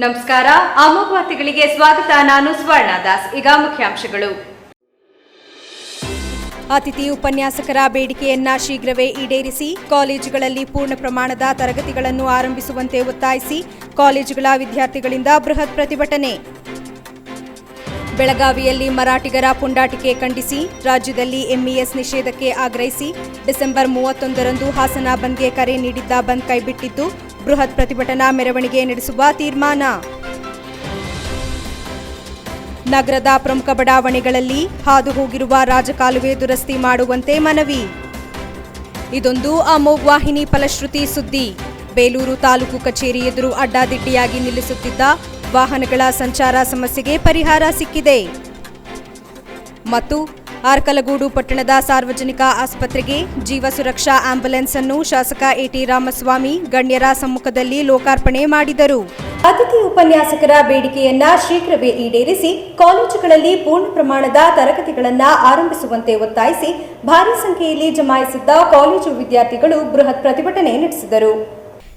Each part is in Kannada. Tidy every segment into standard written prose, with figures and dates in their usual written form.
ನಮಸ್ಕಾರ, ಅಮೋಘ ವಾರ್ತೆಗಳಿಗೆ ಸ್ವಾಗತ. ನಾನು ಸ್ವರ್ಣ ದಾಸ್. ಈಗ ಮುಖ್ಯಾಂಶಗಳು. ಅತಿಥಿ ಉಪನ್ಯಾಸಕರ ಬೇಡಿಕೆಯನ್ನ ಶೀಘ್ರವೇ ಈಡೇರಿಸಿ, ಕಾಲೇಜುಗಳಲ್ಲಿ ಪೂರ್ಣ ಪ್ರಮಾಣದ ತರಗತಿಗಳನ್ನು ಆರಂಭಿಸುವಂತೆ ಒತ್ತಾಯಿಸಿ ಕಾಲೇಜುಗಳ ವಿದ್ಯಾರ್ಥಿಗಳಿಂದ ಬೃಹತ್ ಪ್ರತಿಭಟನೆ. ಬೆಳಗಾವಿಯಲ್ಲಿ ಮರಾಠಿಗರ ಪುಂಡಾಟಿಕೆ ಖಂಡಿಸಿ ರಾಜ್ಯದಲ್ಲಿ ಎಂಇಎಸ್ ನಿಷೇಧಕ್ಕೆ ಆಗ್ರಹಿಸಿ ಡಿಸೆಂಬರ್ 31ರಂದು ಹಾಸನ ಬಂದ್ಗೆ ಕರೆ ನೀಡಿದ್ದ ಬಂದ್ ಕೈಬಿಟ್ಟಿದ್ದು ಬೃಹತ್ ಪ್ರತಿಭಟನಾ ಮೆರವಣಿಗೆ ನಡೆಸುವ ತೀರ್ಮಾನ. ನಗರದ ಪ್ರಮುಖ ಬಡಾವಣೆಗಳಲ್ಲಿ ಹಾದು ಹೋಗಿರುವ ರಾಜಕಾಲುವೆ ದುರಸ್ತಿ ಮಾಡುವಂತೆ ಮನವಿ. ಇದೊಂದು ಅಮೋಘ ವಾಹಿನಿ ಫಲಶ್ರುತಿ ಸುದ್ದಿ. ಬೇಲೂರು ತಾಲೂಕು ಕಚೇರಿ ಎದುರು ಅಡ್ಡಾದಿಡ್ಡಿಯಾಗಿ ನಿಲ್ಲಿಸುತ್ತಿದ್ದ ವಾಹನಗಳ ಸಂಚಾರ ಸಮಸ್ಯೆಗೆ ಪರಿಹಾರ ಸಿಕ್ಕಿದೆ. ಮತ್ತು ಅರಕಲಗೂಡು ಪಟ್ಟಣದ ಸಾರ್ವಜನಿಕ ಆಸ್ಪತ್ರೆಗೆ ಜೀವ ಸುರಕ್ಷಾ ಆಂಬ್ಯುಲೆನ್ಸ್ ಅನ್ನು ಶಾಸಕ ಎಟಿ ರಾಮಸ್ವಾಮಿ ಗಣ್ಯರ ಸಮ್ಮುಖದಲ್ಲಿ ಲೋಕಾರ್ಪಣೆ ಮಾಡಿದರು. ಅತಿಥಿ ಉಪನ್ಯಾಸಕರ ಬೇಡಿಕೆಯನ್ನ ಶೀಘ್ರವೇ ಈಡೇರಿಸಿ ಕಾಲೇಜುಗಳಲ್ಲಿ ಪೂರ್ಣ ಪ್ರಮಾಣದ ತರಗತಿಗಳನ್ನು ಆರಂಭಿಸುವಂತೆ ಒತ್ತಾಯಿಸಿ ಭಾರೀ ಸಂಖ್ಯೆಯಲ್ಲಿ ಜಮಾಯಿಸಿದ್ದ ಕಾಲೇಜು ವಿದ್ಯಾರ್ಥಿಗಳು ಬೃಹತ್ ಪ್ರತಿಭಟನೆ ನಡೆಸಿದರು.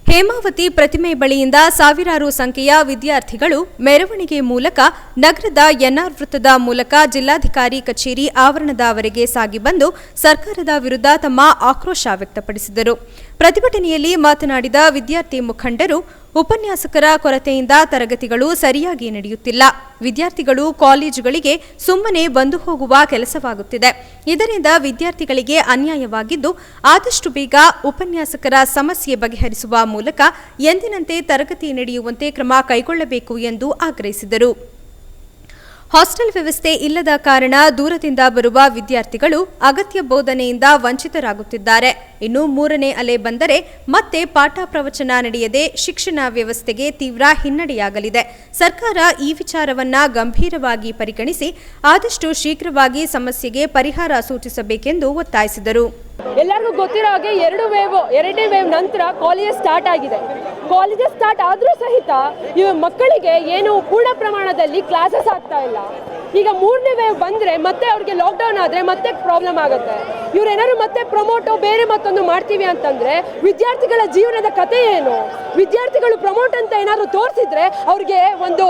ಹೇಮಾವತಿ ಪ್ರತಿಮೆ ಬಳಿಯಿಂದ ಸಾವಿರಾರು ಸಂಖ್ಯೆಯ ವಿದ್ಯಾರ್ಥಿಗಳು ಮೆರವಣಿಗೆ ಮೂಲಕ ನಗರದ ಎನ್ಆರ್ ವೃತ್ತದ ಮೂಲಕ ಜಿಲ್ಲಾಧಿಕಾರಿ ಕಚೇರಿ ಆವರಣದವರೆಗೆ ಸಾಗಿ ಬಂದು ಸರ್ಕಾರದ ವಿರುದ್ಧ ತಮ್ಮ ಆಕ್ರೋಶ ವ್ಯಕ್ತಪಡಿಸಿದರು. ಪ್ರತಿಭಟನೆಯಲ್ಲಿ ಮಾತನಾಡಿದ ವಿದ್ಯಾರ್ಥಿ ಮುಖಂಡರು, ಉಪನ್ಯಾಸಕರ ಕೊರತೆಯಿಂದ ತರಗತಿಗಳು ಸರಿಯಾಗಿ ನಡೆಯುತ್ತಿಲ್ಲ. ವಿದ್ಯಾರ್ಥಿಗಳು ಕಾಲೇಜುಗಳಿಗೆ ಸುಮ್ಮನೆ ಬಂದು ಹೋಗುವ ಕೆಲಸವಾಗುತ್ತಿದೆ. ಇದರಿಂದ ವಿದ್ಯಾರ್ಥಿಗಳಿಗೆ ಅನ್ಯಾಯವಾಗಿದ್ದು, ಆದಷ್ಟು ಬೇಗ ಉಪನ್ಯಾಸಕರ ಸಮಸ್ಯೆ ಬಗೆಹರಿಸುವ ಮೂಲಕ ಎಂದಿನಂತೆ ತರಗತಿ ನಡೆಯುವಂತೆ ಕ್ರಮ ಕೈಗೊಳ್ಳಬೇಕು ಎಂದು ಆಗ್ರಹಿಸಿದರು. ಹಾಸ್ಟೆಲ್ ವ್ಯವಸ್ಥೆ ಇಲ್ಲದ ಕಾರಣ ದೂರದಿಂದ ಬರುವ ವಿದ್ಯಾರ್ಥಿಗಳು ಅಗತ್ಯ ಬೋಧನೆಯಿಂದ ವಂಚಿತರಾಗುತ್ತಿದ್ದಾರೆ. ಇನ್ನು 3ನೇ ಅಲೆ ಬಂದರೆ ಮತ್ತೆ ಪಾಠ ಪ್ರವಚನ ನಡೆಯದೆ ಶಿಕ್ಷಣ ವ್ಯವಸ್ಥೆಗೆ ತೀವ್ರ ಹಿನ್ನಡೆಯಾಗಲಿದೆ. ಸರ್ಕಾರ ಈ ವಿಚಾರವನ್ನ ಗಂಭೀರವಾಗಿ ಪರಿಗಣಿಸಿ ಆದಷ್ಟು ಶೀಘ್ರವಾಗಿ ಸಮಸ್ಯೆಗೆ ಪರಿಹಾರ ಸೂಚಿಸಬೇಕೆಂದು ಒತ್ತಾಯಿಸಿದರು. ಎಲ್ಲರಿಗೂ ಗೊತ್ತಿರೋ ಹಾಗೆ ಎರಡನೇ ವೇವ್ ನಂತರ ಕಾಲೇಜ್ ಸ್ಟಾರ್ಟ್ ಆಗಿದೆ. ಕಾಲೇಜಸ್ ಸ್ಟಾರ್ಟ್ ಆದರೂ ಸಹಿತ ಇವ ಮಕ್ಕಳಿಗೆ ಏನು ಪೂರ್ಣ ಪ್ರಮಾಣದಲ್ಲಿ ಕ್ಲಾಸಸ್ ಆಗ್ತಾ ಇಲ್ಲ. ಈಗ 3ನೇ ವೇವ್ ಬಂದರೆ ಮತ್ತೆ ಅವ್ರಿಗೆ ಲಾಕ್ಡೌನ್ ಆದರೆ ಮತ್ತೆ ಪ್ರಾಬ್ಲಮ್ ಆಗುತ್ತೆ. ಇವರೇನಾದ್ರು ಮತ್ತೆ ಪ್ರಮೋಟೋ ಬೇರೆ ಮತ್ತೊಂದು ಮಾಡ್ತೀವಿ ಅಂತಂದರೆ ವಿದ್ಯಾರ್ಥಿಗಳ ಜೀವನದ ಕಥೆ ಏನು? ವಿದ್ಯಾರ್ಥಿಗಳು ಪ್ರಮೋಟ್ ಅಂತ ಏನಾದರೂ ತೋರಿಸಿದ್ರೆ ಅವ್ರಿಗೆ ಒಂದು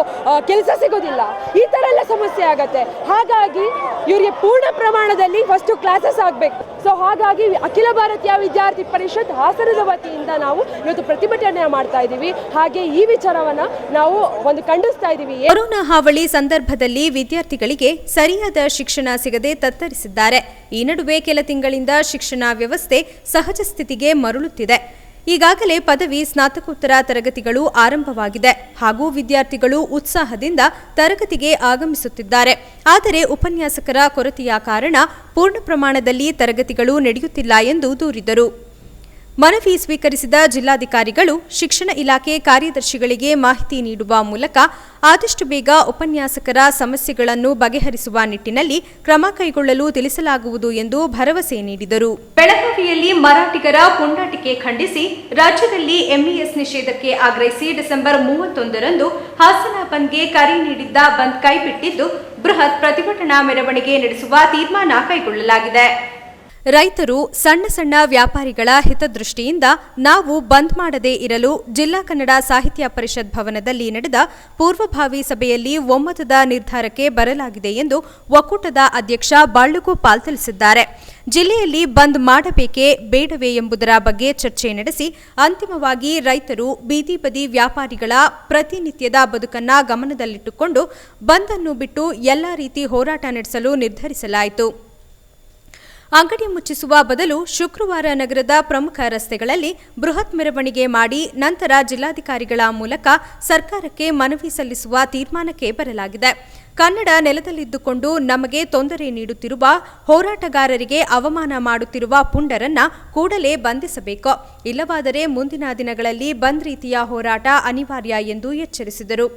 ಕೆಲಸ ಸಿಗೋದಿಲ್ಲ. ಈ ಥರ ಎಲ್ಲ ಸಮಸ್ಯೆ ಆಗುತ್ತೆ. ಹಾಗಾಗಿ ಇವರಿಗೆ ಪೂರ್ಣ ಪ್ರಮಾಣದಲ್ಲಿ ಫಸ್ಟು ಕ್ಲಾಸಸ್ ಆಗಬೇಕು. ಸೊ ಹಾಗಾಗಿ ಅಖಿಲ ಭಾರತೀಯ ವಿದ್ಯಾರ್ಥಿ ಪರಿಷತ್ ಹಾಸನದ ವತಿಯಿಂದ ನಾವು ಇವತ್ತು ಪ್ರತಿಭಟನೆ ಮಾಡ್ತಾ ಇದ್ದೀವಿ. ಹಾಗೆ ಈ ವಿಚಾರವನ್ನ ನಾವು ಖಂಡಿಸ್ತಾ ಇದ್ದೀವಿ. ಕೊರೋನಾ ಹಾವಳಿ ಸಂದರ್ಭದಲ್ಲಿ ವಿದ್ಯಾರ್ಥಿಗಳಿಗೆ ಸರಿಯಾದ ಶಿಕ್ಷಣ ಸಿಗದೆ ತತ್ತರಿಸಿದ್ದಾರೆ. ಈ ನಡುವೆ ಕೆಲ ತಿಂಗಳಿಂದ ಶಿಕ್ಷಣ ವ್ಯವಸ್ಥೆ ಸಹಜ ಸ್ಥಿತಿಗೆ ಮರಳುತ್ತಿದೆ. ಈಗಾಗಲೇ ಪದವಿ ಸ್ನಾತಕೋತ್ತರ ತರಗತಿಗಳು ಆರಂಭವಾಗಿದೆ ಹಾಗೂ ವಿದ್ಯಾರ್ಥಿಗಳು ಉತ್ಸಾಹದಿಂದ ತರಗತಿಗೆ ಆಗಮಿಸುತ್ತಿದ್ದಾರೆ. ಆದರೆ ಉಪನ್ಯಾಸಕರ ಕೊರತೆಯ ಕಾರಣ ಪೂರ್ಣ ಪ್ರಮಾಣದಲ್ಲಿ ತರಗತಿಗಳು ನಡೆಯುತ್ತಿಲ್ಲ ಎಂದು ದೂರಿದರು. ಮನವಿ ಸ್ವೀಕರಿಸಿದ ಜಿಲ್ಲಾಧಿಕಾರಿಗಳು ಶಿಕ್ಷಣ ಇಲಾಖೆ ಕಾರ್ಯದರ್ಶಿಗಳಿಗೆ ಮಾಹಿತಿ ನೀಡುವ ಮೂಲಕ ಆದಷ್ಟು ಬೇಗ ಉಪನ್ಯಾಸಕರ ಸಮಸ್ಯೆಗಳನ್ನು ಬಗೆಹರಿಸುವ ನಿಟ್ಟಿನಲ್ಲಿ ಕ್ರಮ ಕೈಗೊಳ್ಳಲು ತಿಳಿಸಲಾಗುವುದು ಎಂದು ಭರವಸೆ ನೀಡಿದರು. ಬೆಳಗಾವಿಯಲ್ಲಿ ಮರಾಠಿಗರ ಪುಂಡಾಟಿಕೆ ಖಂಡಿಸಿ ರಾಜ್ಯದಲ್ಲಿ ಎಂಇಎಸ್ ನಿಷೇಧಕ್ಕೆ ಆಗ್ರಹಿಸಿ ಡಿಸೆಂಬರ್ 31ರಂದು ಹಾಸನ ಬಂದ್ಗೆ ಕರೆ ನೀಡಿದ್ದ ಬಂದ್ ಕೈಬಿಟ್ಟಿದ್ದು ಬೃಹತ್ ಪ್ರತಿಭಟನಾ ಮೆರವಣಿಗೆ ನಡೆಸುವ ತೀರ್ಮಾನ ಕೈಗೊಳ್ಳಲಾಗಿದೆ. ರೈತರು, ಸಣ್ಣ ಸಣ್ಣ ವ್ಯಾಪಾರಿಗಳ ಹಿತದೃಷ್ಟಿಯಿಂದ ನಾವು ಬಂದ್ ಮಾಡದೇ ಇರಲು ಜಿಲ್ಲಾ ಕನ್ನಡ ಸಾಹಿತ್ಯ ಪರಿಷತ್ ಭವನದಲ್ಲಿ ನಡೆದ ಪೂರ್ವಭಾವಿ ಸಭೆಯಲ್ಲಿ ಒಮ್ಮತದ ನಿರ್ಧಾರಕ್ಕೆ ಬರಲಾಗಿದೆ ಎಂದು ಒಕ್ಕೂಟದ ಅಧ್ಯಕ್ಷ ಬಾಳುಗೋಪಾಲ್ ತಿಳಿಸಿದ್ದಾರೆ. ಜಿಲ್ಲೆಯಲ್ಲಿ ಬಂದ್ ಮಾಡಬೇಕೇ ಬೇಡವೇ ಎಂಬುದರ ಬಗ್ಗೆ ಚರ್ಚೆ ನಡೆಸಿ ಅಂತಿಮವಾಗಿ ರೈತರು, ಬೀದಿ ಬದಿ ವ್ಯಾಪಾರಿಗಳ ಪ್ರತಿನಿತ್ಯದ ಬದುಕನ್ನ ಗಮನದಲ್ಲಿಟ್ಟುಕೊಂಡು ಬಂದ್ ಅನ್ನು ಬಿಟ್ಟು ಎಲ್ಲಾ ರೀತಿ ಹೋರಾಟ ನಡೆಸಲು ನಿರ್ಧರಿಸಲಾಯಿತು. ಅಂಗಡಿ ಮುಚ್ಚಿಸುವ ಬದಲು ಶುಕ್ರವಾರ ನಗರದ ಪ್ರಮುಖ ರಸ್ತೆಗಳಲ್ಲಿ ಬೃಹತ್ ಮೆರವಣಿಗೆ ಮಾಡಿ ನಂತರ ಜಿಲ್ಲಾಧಿಕಾರಿಗಳ ಮೂಲಕ ಸರ್ಕಾರಕ್ಕೆ ಮನವಿ ಸಲ್ಲಿಸುವ ತೀರ್ಮಾನಕ್ಕೆ ಬರಲಾಗಿದೆ. ಕನ್ನಡ ನೆಲದಲ್ಲಿದ್ದುಕೊಂಡು ನಮಗೆ ತೊಂದರೆ ನೀಡುತ್ತಿರುವ ಹೋರಾಟಗಾರರಿಗೆ ಅವಮಾನ ಮಾಡುತ್ತಿರುವ ಪುಂಡರನ್ನ ಕೂಡಲೇ ಬಂಧಿಸಬೇಕು. ಇಲ್ಲವಾದರೆ ಮುಂದಿನ ದಿನಗಳಲ್ಲಿ ಬಂದ್ ರೀತಿಯ ಹೋರಾಟ ಅನಿವಾರ್ಯ ಎಂದು ಎಚ್ಚರಿಸಿದರು.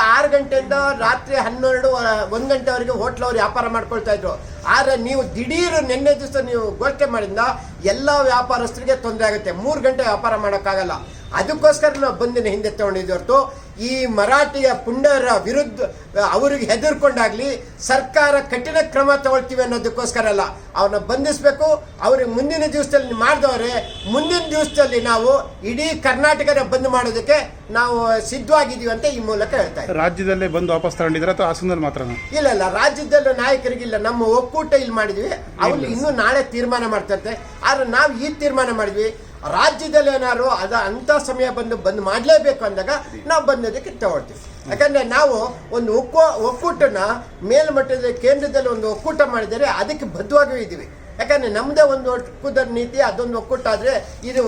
6 ಗಂಟೆಯಿಂದ ರಾತ್ರಿ 1 ಗಂಟೆವರೆಗೆ ಹೋಟ್ಲವ್ರು ವ್ಯಾಪಾರ ಮಾಡ್ಕೊಳ್ತಾ ಇದ್ರು. ಆದರೆ ನೀವು ದಿಢೀರ್ ನಿನ್ನೆ ದಿವಸ ನೀವು ಘೋಷಣೆ ಮಾಡಿದ ಎಲ್ಲ ವ್ಯಾಪಾರಸ್ಥರಿಗೆ ತೊಂದರೆ ಆಗುತ್ತೆ. 3 ಗಂಟೆ ವ್ಯಾಪಾರ ಮಾಡೋಕ್ಕಾಗಲ್ಲ. ಅದಕ್ಕೋಸ್ಕರ ನಾವು ಬಂದಿನ ಹಿಂದೆ ತಗೊಂಡಿದ್ದು ಹೊರತು ಈ ಮರಾಠಿಯ ಪುಂಡರ ವಿರುದ್ಧ ಅವರಿಗೆ ಹೆದರ್ಕೊಂಡಾಗ್ಲಿ ಸರ್ಕಾರ ಕಠಿಣ ಕ್ರಮ ತಗೊಳ್ತೀವಿ ಅನ್ನೋದಕ್ಕೋಸ್ಕರ ಅಲ್ಲ. ಅವ್ರನ್ನ ಬಂಧಿಸಬೇಕು. ಅವ್ರಿಗೆ ಮುಂದಿನ ದಿವಸದಲ್ಲಿ ಮಾಡಿದವ್ರೆ ಮುಂದಿನ ದಿವಸದಲ್ಲಿ ನಾವು ಇಡೀ ಕರ್ನಾಟಕನ ಬಂದ್ ಮಾಡೋದಕ್ಕೆ ನಾವು ಸಿದ್ಧವಾಗಿದ್ದೀವಿ ಅಂತ ಈ ಮೂಲಕ ಹೇಳ್ತಾ ಇದ್ದೀವಿ. ರಾಜ್ಯದಲ್ಲೇ ಬಂದು ವಾಪಸ್ ತಗೊಂಡಿದ್ರೆ ಅಥವಾ ಹಾಸನದಲ್ಲಿ ಮಾತ್ರ? ಇಲ್ಲ, ರಾಜ್ಯದಲ್ಲೂ ನಾಯಕರಿಗಿಲ್ಲ. ನಮ್ಮ ಒಕ್ಕೂಟ ಇಲ್ಲಿ ಮಾಡಿದ್ವಿ. ಅವ್ರು ಇನ್ನೂ ನಾಳೆ ತೀರ್ಮಾನ ಮಾಡ್ತಾರೆ. ಆದ್ರೆ ನಾವು ಈ ತೀರ್ಮಾನ ಮಾಡಿದ್ವಿ, ರಾಜ್ಯದಲ್ಲಿ ಏನಾದ್ರು ಅಂತ ಸಮಯ ಬಂದು ಮಾಡಲೇಬೇಕು ಅಂದಾಗ ನಾವು ಬಂದೋದಕ್ಕೆ ತಗೊಳ್ತೀವಿ. ಯಾಕಂದ್ರೆ ನಾವು ಒಂದು ಒಕ್ಕೂಟನ ಮೇಲ್ಮಟ್ಟದ ಕೇಂದ್ರದಲ್ಲಿ ಒಂದು ಒಕ್ಕೂಟ ಮಾಡಿದರೆ ಅದಕ್ಕೆ ಬದ್ಧವಾಗಿಯೂ ಇದ್ದೀವಿ. ಯಾಕಂದ್ರೆ ನಮ್ಮದೇ ಒಂದು ಒಕ್ಕೂಟದ ನೀತಿ, ಅದೊಂದು ಒಕ್ಕೂಟ ಆದರೆ ಇದು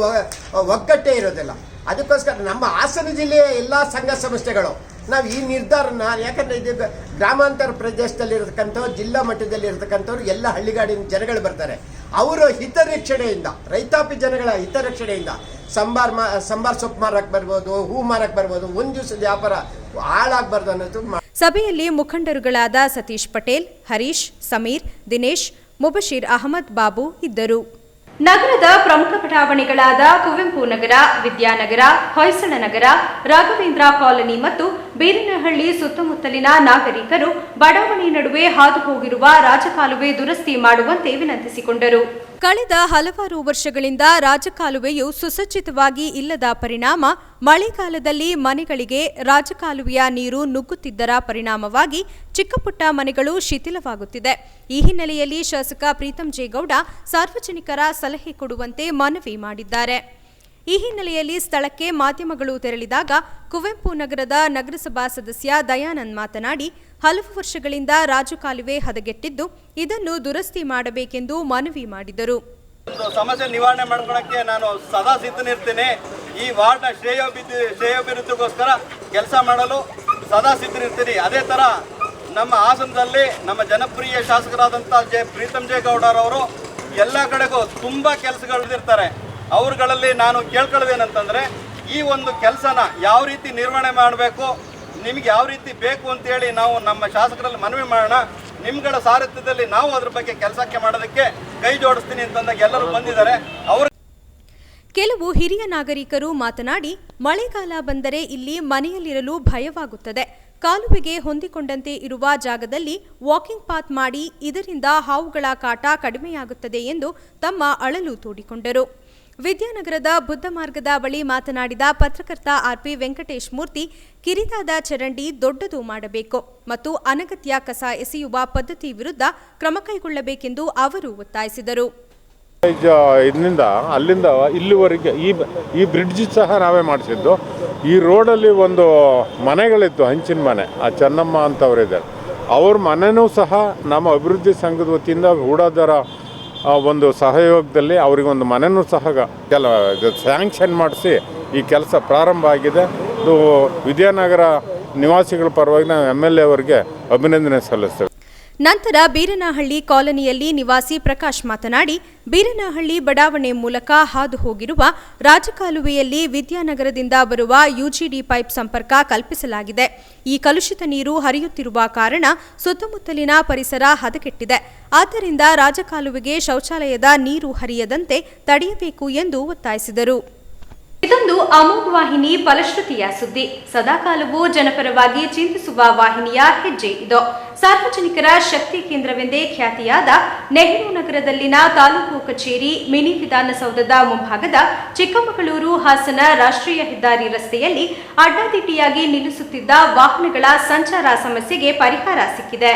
ಒಗ್ಗಟ್ಟೇ ಇರೋದಿಲ್ಲ. ಅದಕ್ಕೋಸ್ಕರ ನಮ್ಮ ಹಾಸನ ಜಿಲ್ಲೆಯ ಎಲ್ಲ ಸಂಘ ಸಂಸ್ಥೆಗಳು ನಾವು ಈ ನಿರ್ಧಾರನ, ಯಾಕಂದ್ರೆ ಇದು ಗ್ರಾಮಾಂತರ ಪ್ರದೇಶದಲ್ಲಿರತಕ್ಕಂಥವ್ರು, ಜಿಲ್ಲಾ ಮಟ್ಟದಲ್ಲಿ ಇರತಕ್ಕಂಥವ್ರು, ಎಲ್ಲ ಹಳ್ಳಿಗಾಡಿನ ಜನಗಳು ಬರ್ತಾರೆ. ಅವರ ಹಿತರಕ್ಷಣೆಯಿಂದ, ರೈತಾಪಿ ಜನಗಳ ಹಿತರಕ್ಷಣೆಯಿಂದ ಸಂಬಾರ್ ಸೊಪ್ಪು ಮಾರಕ್ಕೆ ಬರ್ಬೋದು, ಹೂ ಮಾರಕ್ಕೆ ಬರ್ಬೋದು, ಒಂದು ದಿವಸದ ವ್ಯಾಪಾರ ಹಾಳಾಗಬಾರ್ದು ಅನ್ನೋದು. ಸಭೆಯಲ್ಲಿ ಮುಖಂಡರುಗಳಾದ ಸತೀಶ್ ಪಟೇಲ್, ಹರೀಶ್, ಸಮೀರ್, ದಿನೇಶ್, ಮುಬಶೀರ್ ಅಹಮದ್ ಬಾಬು ಇದ್ದರು. ನಗರದ ಪ್ರಮುಖ ಬಡಾವಣೆಗಳಾದ ಕುವೆಂಪು ನಗರ, ವಿದ್ಯಾನಗರ, ಹೊಯ್ಸಳ ನಗರ, ರಾಘವೇಂದ್ರ ಕಾಲನಿ ಮತ್ತು ಬೀರನಹಳ್ಳಿ ಸುತ್ತಮುತ್ತಲಿನ ನಾಗರಿಕರು ಬಡಾವಣೆ ನಡುವೆ ಹಾದು ಹೋಗಿರುವ ರಾಜಕಾಲುವೆ ದುರಸ್ತಿ ಮಾಡುವಂತೆ ವಿನಂತಿಸಿಕೊಂಡರು. ಕಳೆದ ಹಲವಾರು ವರ್ಷಗಳಿಂದ ರಾಜಕಾಲುವೆಯು ಸುಸಜ್ಜಿತವಾಗಿ ಇಲ್ಲದ ಪರಿಣಾಮ ಮಳೆಗಾಲದಲ್ಲಿ ಮನೆಗಳಿಗೆ ರಾಜಕಾಲುವೆಯ ನೀರು ನುಗ್ಗುತ್ತಿದ್ದರ ಪರಿಣಾಮವಾಗಿ ಚಿಕ್ಕಪುಟ್ಟ ಮನೆಗಳು ಶಿಥಿಲವಾಗುತ್ತಿದೆ. ಈ ಹಿನ್ನೆಲೆಯಲ್ಲಿ ಶಾಸಕ ಪ್ರೀತಂ ಜೇಗೌಡ ಸಾರ್ವಜನಿಕರ ಸಲಹೆ ಕೊಡುವಂತೆ ಮನವಿ ಮಾಡಿದ್ದಾರೆ. ಈ ಹಿನ್ನೆಲೆಯಲ್ಲಿ ಸ್ಥಳಕ್ಕೆ ಮಾಧ್ಯಮಗಳು ತೆರಳಿದಾಗ ಕುವೆಂಪು ನಗರದ ನಗರಸಭಾ ಸದಸ್ಯ ದಯಾನಂದ್ ಮಾತನಾಡಿ, ಹಲವು ವರ್ಷಗಳಿಂದ ರಾಜಕಾಲುವೆ ಹದಗೆಟ್ಟಿದ್ದು ಇದನ್ನು ದುರಸ್ತಿ ಮಾಡಬೇಕೆಂದು ಮನವಿ ಮಾಡಿದರು. ಸಮಸ್ಯೆ ನಿವಾರಣೆ ಮಾಡ್ಕೊಳ್ಳೋಕ್ಕೆ ನಾನು ಸದಾ ಸಿದ್ಧನಿರ್ತೇನೆ. ಈ ವಾರ್ಡ್ನ ಶ್ರೇಯೋಭಿವೃದ್ಧಿಗೋಸ್ಕರ ಕೆಲಸ ಮಾಡಲು ಸದಾ ಸಿದ್ಧನಿರ್ತೀನಿ. ಅದೇ ಥರ ನಮ್ಮ ಹಾಸನದಲ್ಲಿ ನಮ್ಮ ಜನಪ್ರಿಯ ಶಾಸಕರಾದಂಥ ಪ್ರೀತಂ ಜೇಗೌಡರವರು ಎಲ್ಲ ಕಡೆಗೂ ತುಂಬ ಕೆಲಸಗಳಿರ್ತಾರೆ. ಅವ್ರುಗಳಲ್ಲಿ ನಾನು ಕೇಳ್ಕೊಳ್ಳೋದೇನಂತಂದರೆ, ಈ ಒಂದು ಕೆಲಸನ ಯಾವ ರೀತಿ ನಿರ್ವಹಣೆ ಮಾಡಬೇಕು, ನಿಮ್ಗೆ ಯಾವ ರೀತಿ ಬೇಕು ಅಂತೇಳಿ ನಾವು ನಮ್ಮ ಶಾಸಕರಲ್ಲಿ ಮನವಿ ಮಾಡೋಣ. ನಿಮ್ಗಳ ಸಾರಥ್ಯದಲ್ಲಿ ನಾವು ಅದ್ರ ಬಗ್ಗೆ ಕೆಲಸಕ್ಕೆ ಮಾಡೋದಕ್ಕೆ ಕೈ ಜೋಡಿಸ್ತೀನಿ ಅಂತಂದಾಗ ಎಲ್ಲರೂ ಬಂದಿದ್ದಾರೆ. ಅವರು ಕೆಲವು ಹಿರಿಯ ನಾಗರಿಕರು ಮಾತನಾಡಿ, ಮಳೆಗಾಲ ಬಂದರೆ ಇಲ್ಲಿ ಮನೆಯಲ್ಲಿರಲು ಭಯವಾಗುತ್ತದೆ. ಕಾಲುವೆಗೆ ಹೊಂದಿಕೊಂಡಂತೆ ಇರುವ ಜಾಗದಲ್ಲಿ ವಾಕಿಂಗ್ ಪಾತ್ ಮಾಡಿ ಇದರಿಂದ ಹಾವುಗಳ ಕಾಟ ಕಡಿಮೆಯಾಗುತ್ತದೆ ಎಂದು ತಮ್ಮ ಅಳಲು ತೋಡಿಕೊಂಡರು. ವಿದ್ಯಾನಗರದ ಬುದ್ಧ ಮಾರ್ಗದ ಬಳಿ ಮಾತನಾಡಿದ ಪತ್ರಕರ್ತ ಆರ್ಪಿ ವೆಂಕಟೇಶ್ ಮೂರ್ತಿ, ಕಿರಿದಾದ ಚರಂಡಿ ದೊಡ್ಡದು ಮಾಡಬೇಕು ಮತ್ತು ಅನಗತ್ಯ ಕಸ ಎಸೆಯುವ ಪದ್ಧತಿ ವಿರುದ್ಧ ಕ್ರಮ ಕೈಗೊಳ್ಳಬೇಕೆಂದು ಅವರು ಒತ್ತಾಯಿಸಿದರು. ಇದರಿಂದ ಅಲ್ಲಿಂದ ಇಲ್ಲಿವರೆಗೆ ಈ ಬ್ರಿಡ್ಜ್ ಸಹ ನಾವೇ ಮಾಡಿಸಿದ್ದು. ಈ ರೋಡಲ್ಲಿ ಒಂದು ಮನೆಗಳಿತ್ತು, ಹಂಚಿನ ಮನೆ, ಆ ಚೆನ್ನಮ್ಮ ಅಂತವರಿದ್ದಾರೆ. ಅವ್ರ ಮನೆಯೂ ಸಹ ನಮ್ಮ ಅಭಿವೃದ್ಧಿ ಸಂಘದ ವತಿಯಿಂದ ಹೂಡಾದರ ಒಂದು ಸಹಯೋಗದಲ್ಲಿ ಅವರಿಗೊಂದು ಮನೆಯೂ ಸಹ ಸ್ಯಾಂಕ್ಷನ್ ಮಾಡಿಸಿ ಈ ಕೆಲಸ ಪ್ರಾರಂಭ ಆಗಿದೆ. ಇದು ವಿದ್ಯಾನಗರ ನಿವಾಸಿಗಳ ಪರವಾಗಿ ನಾವು MLA ಅವರಿಗೆ ಅಭಿನಂದನೆ ಸಲ್ಲಿಸ್ತೇವೆ. ನಂತರ ಬೀರನಹಳ್ಳಿ ಕಾಲನಿಯಲ್ಲಿ ನಿವಾಸಿ ಪ್ರಕಾಶ್ ಮಾತನಾಡಿ, ಬೀರನಹಳ್ಳಿ ಬಡಾವಣೆ ಮೂಲಕ ಹಾದು ಹೋಗಿರುವ ರಾಜಕಾಲುವೆಯಲ್ಲಿ ವಿದ್ಯಾನಗರದಿಂದ ಬರುವ UGD ಪೈಪ್ ಸಂಪರ್ಕ ಕಲ್ಪಿಸಲಾಗಿದೆ. ಈ ಕಲುಷಿತ ನೀರು ಹರಿಯುತ್ತಿರುವ ಕಾರಣ ಸುತ್ತಮುತ್ತಲಿನ ಪರಿಸರ ಹದಗೆಟ್ಟಿದೆ. ಆದ್ದರಿಂದ ರಾಜಕಾಲುವೆಗೆ ಶೌಚಾಲಯದ ನೀರು ಹರಿಯದಂತೆ ತಡೆಯಬೇಕು ಎಂದು ಒತ್ತಾಯಿಸಿದರು. ಇದೊಂದು ಅಮೋಘ ವಾಹಿನಿ ಫಲಶ್ರುತಿಯ ಸುದ್ದಿ. ಸದಾಕಾಲವೂ ಜನಪರವಾಗಿ ಚಿಂತಿಸುವ ವಾಹಿನಿಯ ಹೆಜ್ಜೆ ಇದು. ಸಾರ್ವಜನಿಕರ ಶಕ್ತಿ ಕೇಂದ್ರವೆಂದೇ ಖ್ಯಾತಿಯಾದ ನೆಹರು ನಗರದಲ್ಲಿನ ತಾಲೂಕು ಕಚೇರಿ, ಮಿನಿ ವಿಧಾನಸೌಧದ ಮುಂಭಾಗದ ಚಿಕ್ಕಮಗಳೂರು ಹಾಸನ ರಾಷ್ಟ್ರೀಯ ಹೆದ್ದಾರಿ ರಸ್ತೆಯಲ್ಲಿ ಅಡ್ಡಾದಿಡ್ಡಿಯಾಗಿ ನಿಲ್ಲಿಸುತ್ತಿದ್ದ ವಾಹನಗಳ ಸಂಚಾರ ಸಮಸ್ಯೆಗೆ ಪರಿಹಾರ ಸಿಕ್ಕಿದೆ.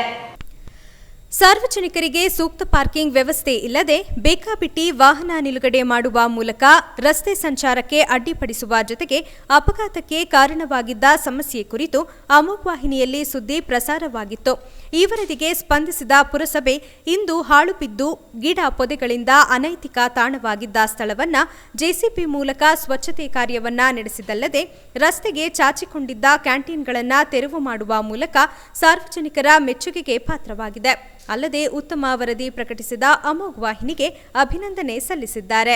ಸಾರ್ವಜನಿಕರಿಗೆ ಸೂಕ್ತ ಪಾರ್ಕಿಂಗ್ ವ್ಯವಸ್ಥೆ ಇಲ್ಲದೆ ಬೇಕಾಬಿಟ್ಟಿ ವಾಹನ ನಿಲುಗಡೆ ಮಾಡುವ ಮೂಲಕ ರಸ್ತೆ ಸಂಚಾರಕ್ಕೆ ಅಡ್ಡಿಪಡಿಸುವ ಜೊತೆಗೆ ಅಪಘಾತಕ್ಕೆ ಕಾರಣವಾಗಿದ್ದ ಸಮಸ್ಯೆ ಕುರಿತು ಅಮೋಘ ವಾಹಿನಿಯಲ್ಲಿ ಸುದ್ದಿ ಪ್ರಸಾರವಾಗಿತ್ತು. ಈ ವರದಿಗೆ ಸ್ಪಂದಿಸಿದ ಪುರಸಭೆ ಇಂದು ಹಾಳು ಬಿದ್ದು ಗಿಡ ಪೊದೆಗಳಿಂದ ಅನೈತಿಕ ತಾಣವಾಗಿದ್ದ ಸ್ಥಳವನ್ನು ಜೆಸಿಬಿ ಮೂಲಕ ಸ್ವಚ್ಛತೆ ಕಾರ್ಯವನ್ನ ನಡೆಸಿದಲ್ಲದೆ ರಸ್ತೆಗೆ ಚಾಚಿಕೊಂಡಿದ್ದ ಕ್ಯಾಂಟೀನ್ಗಳನ್ನು ತೆರವು ಮಾಡುವ ಮೂಲಕ ಸಾರ್ವಜನಿಕರ ಮೆಚ್ಚುಗೆಗೆ ಪಾತ್ರವಾಗಿದೆ. ಅಲ್ಲದೆ ಉತ್ತಮ ವರದಿ ಪ್ರಕಟಿಸಿದ ಅಮೋಘ ವಾಹಿನಿಗೆ ಅಭಿನಂದನೆ ಸಲ್ಲಿಸಿದ್ದಾರೆ.